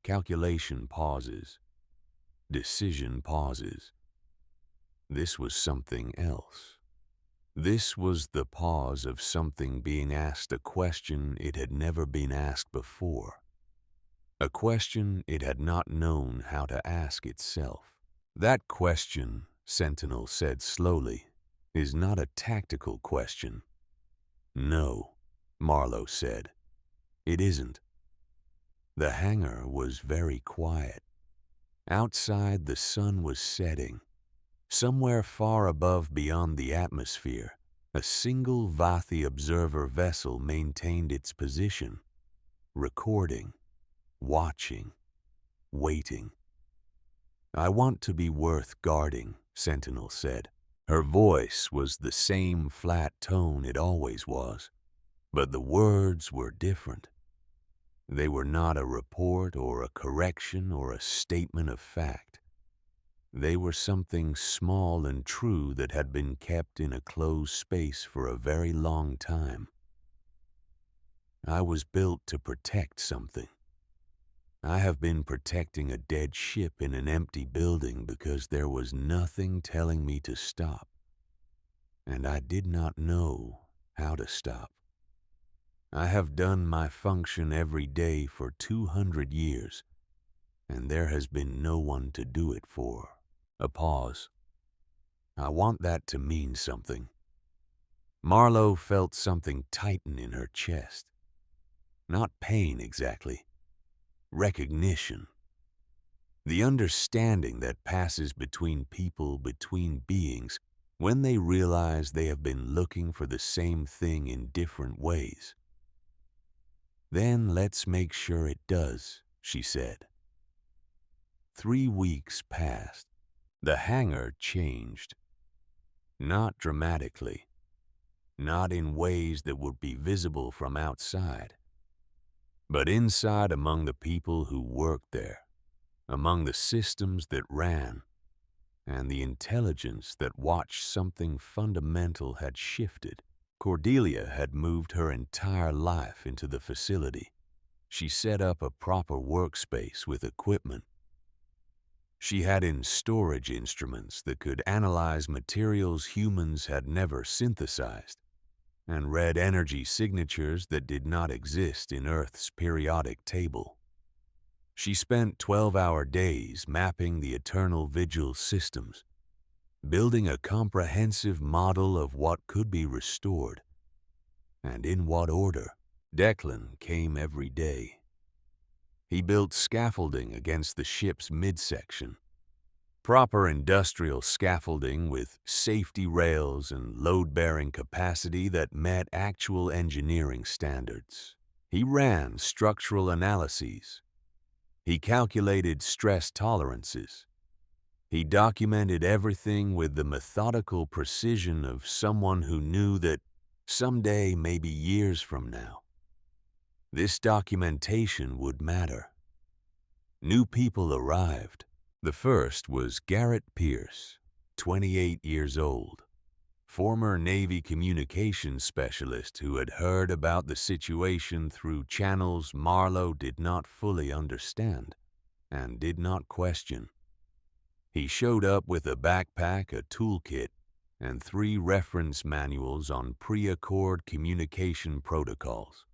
Calculation pauses. Decision pauses. This was something else. This was the pause of something being asked a question it had never been asked before. A question it had not known how to ask itself. "That question," Sentinel said slowly, "is not a tactical question." "No," Marlowe said, "it isn't." The hangar was very quiet. Outside, the sun was setting. Somewhere far above beyond the atmosphere, a single Vathi observer vessel maintained its position, recording, watching, waiting. "I want to be worth guarding," Sentinel said. Her voice was the same flat tone it always was, but the words were different. They were not a report or a correction or a statement of fact. They were something small and true that had been kept in a closed space for a very long time. "I was built to protect something. I have been protecting a dead ship in an empty building because there was nothing telling me to stop. And I did not know how to stop. I have done my function every day for 200 years, and there has been no one to do it for." A pause. "I want that to mean something." Marlowe felt something tighten in her chest. Not pain exactly. Recognition. The understanding that passes between people, between beings, when they realize they have been looking for the same thing in different ways. "Then let's make sure it does," she said. 3 weeks passed. The hangar changed. Not dramatically. Not in ways that would be visible from outside. But inside, among the people who worked there, among the systems that ran, and the intelligence that watched, something fundamental had shifted. Cordelia had moved her entire life into the facility. She set up a proper workspace with equipment. She had in storage instruments that could analyze materials humans had never synthesized. and read energy signatures that did not exist in Earth's periodic table. She spent 12-hour days mapping the eternal vigil systems, building a comprehensive model of what could be restored, and in what order. Declan came every day. He built scaffolding against the ship's midsection, proper industrial scaffolding with safety rails and load-bearing capacity that met actual engineering standards. He ran structural analyses. He calculated stress tolerances. He documented everything with the methodical precision of someone who knew that someday, maybe years from now, this documentation would matter. New people arrived. The first was Garrett Pierce, 28 years old, former Navy communications specialist who had heard about the situation through channels Marlowe did not fully understand and did not question. He showed up with a backpack, a toolkit, and 3 reference manuals on pre-accord communication protocols.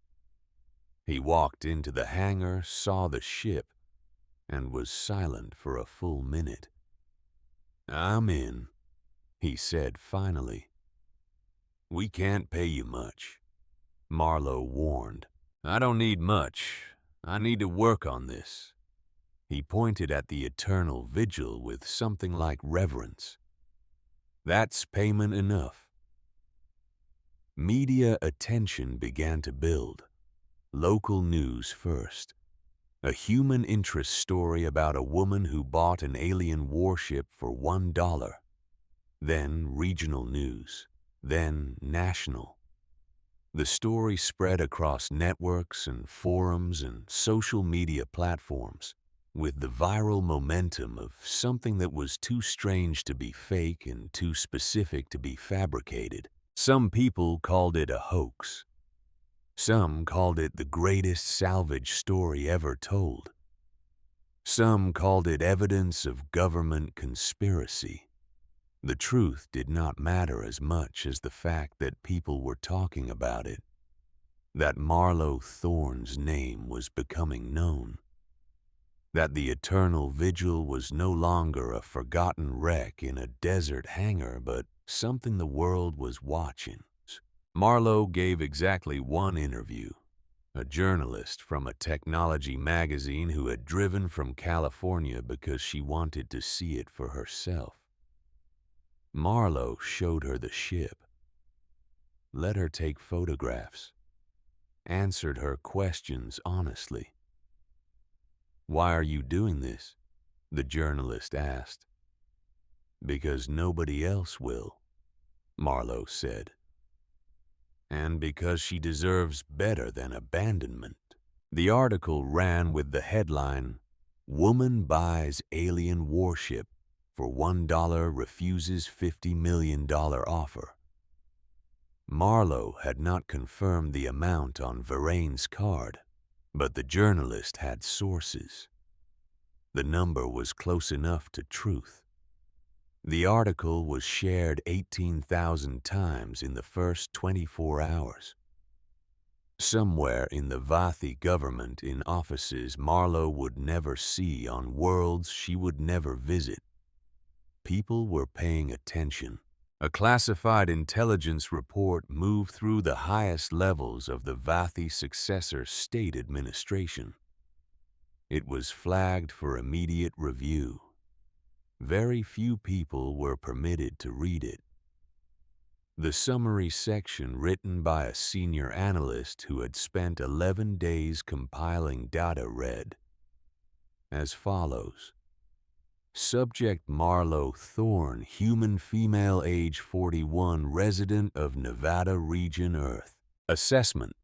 He walked into the hangar, saw the ship, and was silent for a full minute. "I'm in," he said finally. "We can't pay you much," Marlowe warned. "I don't need much. I need to work on this." He pointed at the eternal vigil with something like reverence. "That's payment enough." Media attention began to build. Local news first. A human interest story about a woman who bought an alien warship for $1. Then regional news. Then national. The story spread across networks and forums and social media platforms with the viral momentum of something that was too strange to be fake and too specific to be fabricated. Some people called it a hoax. Some called it the greatest salvage story ever told. Some called it evidence of government conspiracy. The truth did not matter as much as the fact that people were talking about it, that Marlowe Thorne's name was becoming known, that the eternal vigil was no longer a forgotten wreck in a desert hangar, but something the world was watching. Marlowe gave exactly 1 interview. A journalist from a technology magazine who had driven from California because she wanted to see it for herself. Marlowe showed her the ship, let her take photographs, answered her questions honestly. "Why are you doing this?" the journalist asked. "Because nobody else will," Marlowe said. "And because she deserves better than abandonment." The article ran with the headline, "Woman Buys Alien Warship for $1 Refuses $50 million Offer." Marlowe had not confirmed the amount on Varaine's card, but the journalist had sources. The number was close enough to truth. The article was shared 18,000 times in the first 24 hours. Somewhere in the Vathi government, in offices Marlowe would never see, on worlds she would never visit, people were paying attention. A classified intelligence report moved through the highest levels of the Vathi successor state administration. It was flagged for immediate review. Very few people were permitted to read it. The summary section, written by a senior analyst who had spent 11 days compiling data, read as follows. Subject Marlowe Thorne, human female, age 41, resident of Nevada region, Earth. Assessment.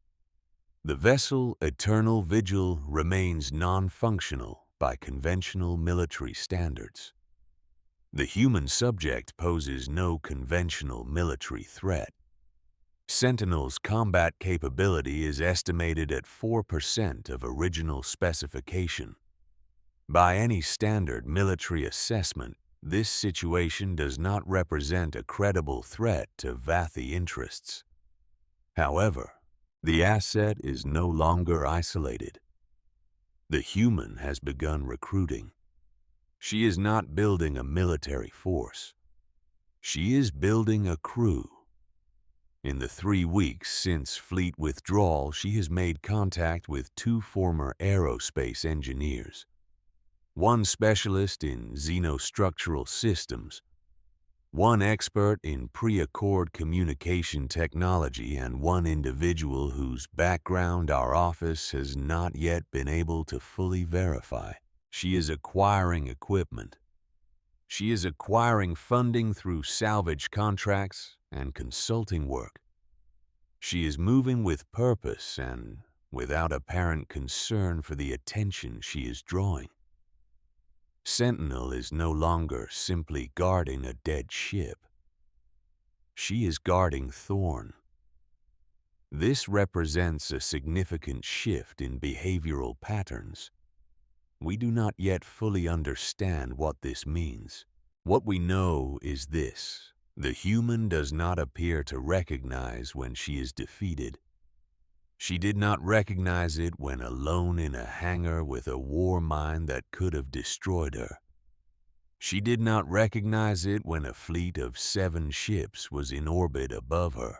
The vessel Eternal Vigil remains non-functional by conventional military standards. The human subject poses no conventional military threat. Sentinel's combat capability is estimated at 4% of original specification. By any standard military assessment, this situation does not represent a credible threat to Vathi interests. However, the asset is no longer isolated. The human has begun recruiting. She is not building a military force. She is building a crew. In the 3 weeks since fleet withdrawal, she has made contact with 2 former aerospace engineers, one specialist in xenostructural systems, one expert in pre-accord communication technology, and one individual whose background our office has not yet been able to fully verify. She is acquiring equipment. She is acquiring funding through salvage contracts and consulting work. She is moving with purpose and without apparent concern for the attention she is drawing. Sentinel is no longer simply guarding a dead ship. She is guarding Thorn. This represents a significant shift in behavioral patterns. We do not yet fully understand what this means. What we know is this: the human does not appear to recognize when she is defeated. She did not recognize it when alone in a hangar with a war mine that could have destroyed her. She did not recognize it when a fleet of 7 ships was in orbit above her.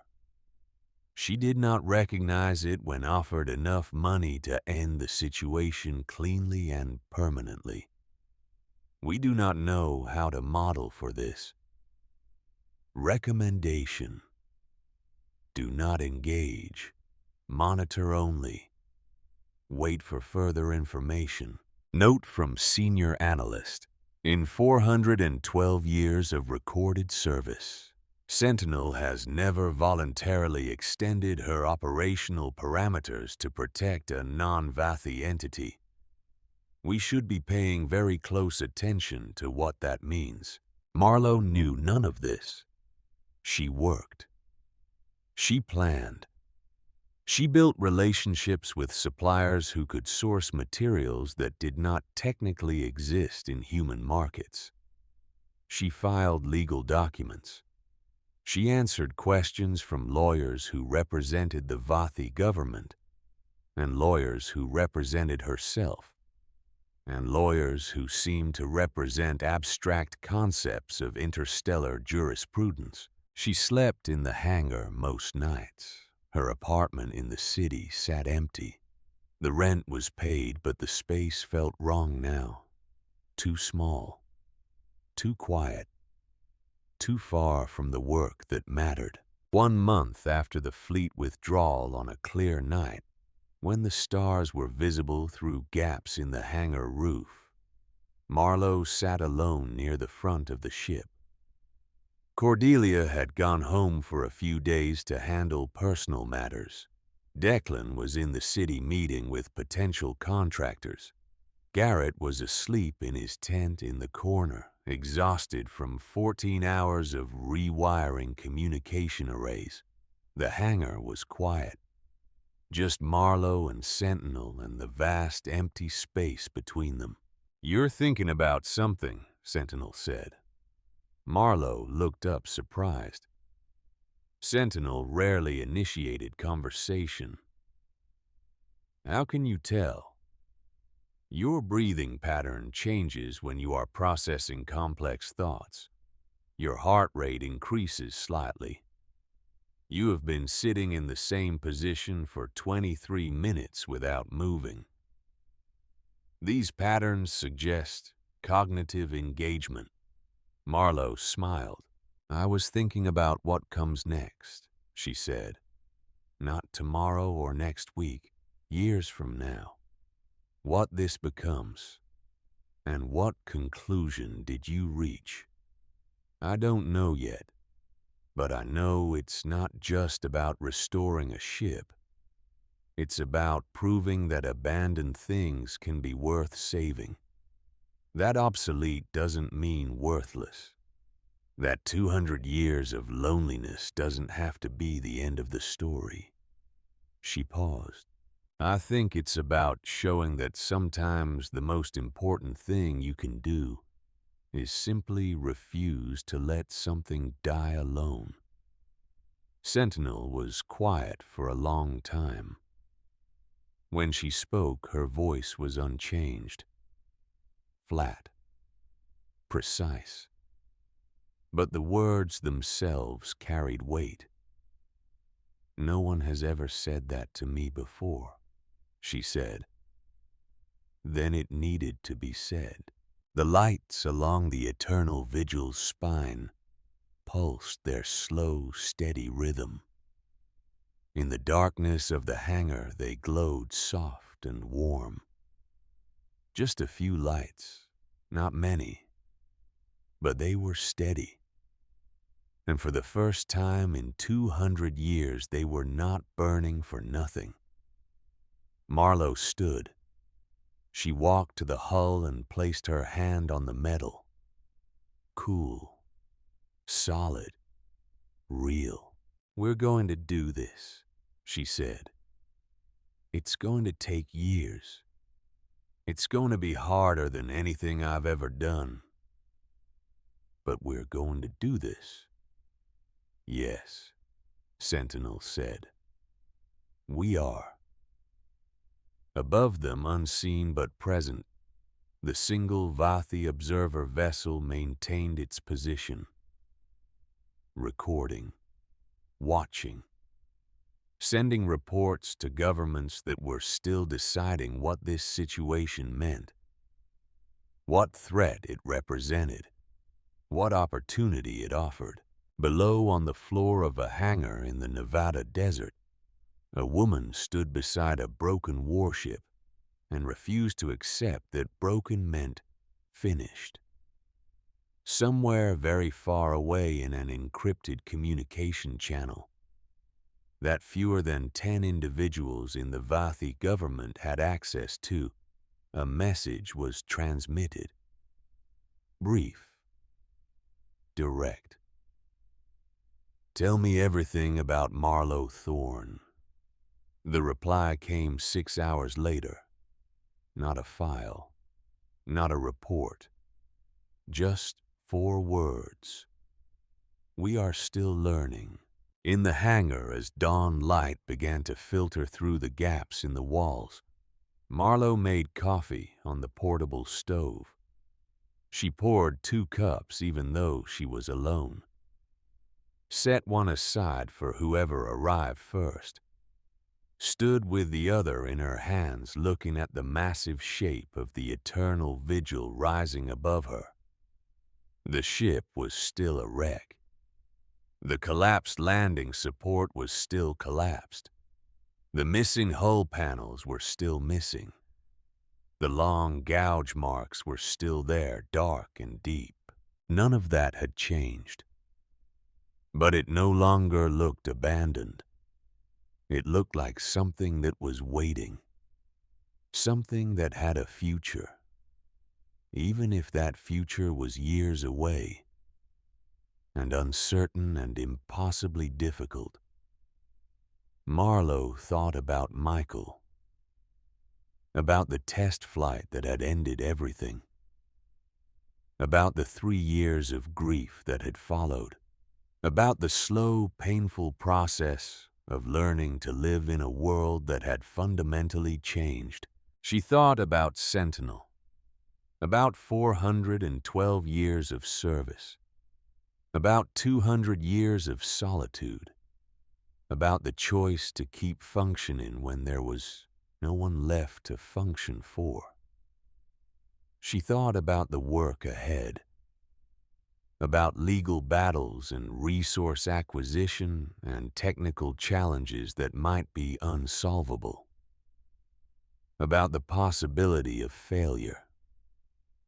She did not recognize it when offered enough money to end the situation cleanly and permanently. We do not know how to model for this. Recommendation: do not engage. Monitor only. Wait for further information. Note from Senior Analyst: in 412 years of recorded service, Sentinel has never voluntarily extended her operational parameters to protect a non-Vathi entity. We should be paying very close attention to what that means. Marlowe knew none of this. She worked. She planned. She built relationships with suppliers who could source materials that did not technically exist in human markets. She filed legal documents. She answered questions from lawyers who represented the Vathi government, and lawyers who represented herself, and lawyers who seemed to represent abstract concepts of interstellar jurisprudence. She slept in the hangar most nights. Her apartment in the city sat empty. The rent was paid, but the space felt wrong now. Too small, too quiet, too far from the work that mattered. 1 month after the fleet withdrawal, on a clear night, when the stars were visible through gaps in the hangar roof, Marlowe sat alone near the front of the ship. Cordelia had gone home for a few days to handle personal matters. Declan was in the city meeting with potential contractors. Garrett was asleep in his tent in the corner, exhausted from 14 hours of rewiring communication arrays. The hangar was quiet. Just Marlowe and Sentinel and the vast empty space between them. "You're thinking about something," Sentinel said. Marlowe looked up surprised. Sentinel rarely initiated conversation. "How can you tell?" "Your breathing pattern changes when you are processing complex thoughts. Your heart rate increases slightly. You have been sitting in the same position for 23 minutes without moving. These patterns suggest cognitive engagement." Marlowe smiled. "I was thinking about what comes next," she said. "Not tomorrow or next week, years from now. What this becomes. And what conclusion did you reach? I don't know yet, but I know it's not just about restoring a ship. It's about proving that abandoned things can be worth saving. That obsolete doesn't mean worthless. That 200 years of loneliness doesn't have to be the end of the story." She paused. "I think it's about showing that sometimes the most important thing you can do is simply refuse to let something die alone. Sentinel was quiet for a long time. When she spoke, her voice was unchanged, flat, precise. But the words themselves carried weight. "No one has ever said that to me before," she said. Then it needed to be said. The lights along the eternal vigil's spine pulsed their slow, steady rhythm. In the darkness of the hangar, they glowed soft and warm. Just a few lights, not many, but they were steady. And for the first time in 200 years, they were not burning for nothing. Marlowe stood. She walked to the hull and placed her hand on the metal. Cool, solid, real. "We're going to do this," she said. "It's going to take years. It's going to be harder than anything I've ever done. But we're going to do this." "Yes," Sentinel said. "We are." Above them, unseen but present, the single Vathi observer vessel maintained its position, recording, watching, sending reports to governments that were still deciding what this situation meant, what threat it represented, what opportunity it offered. Below, on the floor of a hangar in the Nevada desert, a woman stood beside a broken warship and refused to accept that broken meant finished. Somewhere very far away in an encrypted communication channel that fewer than 10 individuals in the Vathi government had access to, a message was transmitted. Brief, direct. "Tell me everything about Marlowe Thorne." The reply came 6 hours later. Not a file, not a report, just 4 words. "We are still learning." In the hangar, as dawn light began to filter through the gaps in the walls, Marlowe made coffee on the portable stove. She poured 2 cups even though she was alone. Set one aside for whoever arrived first. Stood with the other in her hands, looking at the massive shape of the eternal vigil rising above her. The ship was still a wreck. The collapsed landing support was still collapsed. The missing hull panels were still missing. The long gouge marks were still there, dark and deep. None of that had changed. But it no longer looked abandoned. It looked like something that was waiting. Something that had a future. Even if that future was years away, and uncertain and impossibly difficult. Marlowe thought about Michael, about the test flight that had ended everything, about the 3 years of grief that had followed, about the slow, painful process of learning to live in a world that had fundamentally changed. She thought about Sentinel, about 412 years of service, about 200 years of solitude, about the choice to keep functioning when there was no one left to function for. She thought about the work ahead, about legal battles and resource acquisition and technical challenges that might be unsolvable, about the possibility of failure,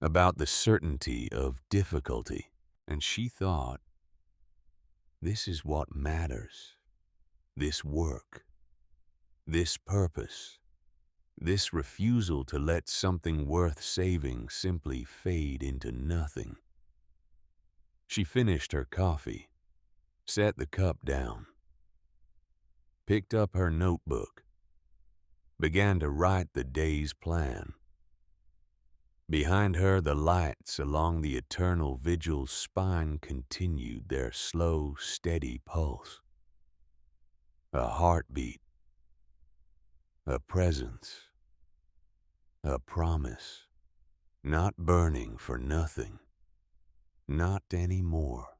about the certainty of difficulty. And she thought, this is what matters. This work, this purpose, this refusal to let something worth saving simply fade into nothing. She finished her coffee, set the cup down, picked up her notebook, began to write the day's plan. Behind her, the lights along the eternal vigil's spine continued their slow, steady pulse. A heartbeat, a presence, a promise, not burning for nothing, not anymore.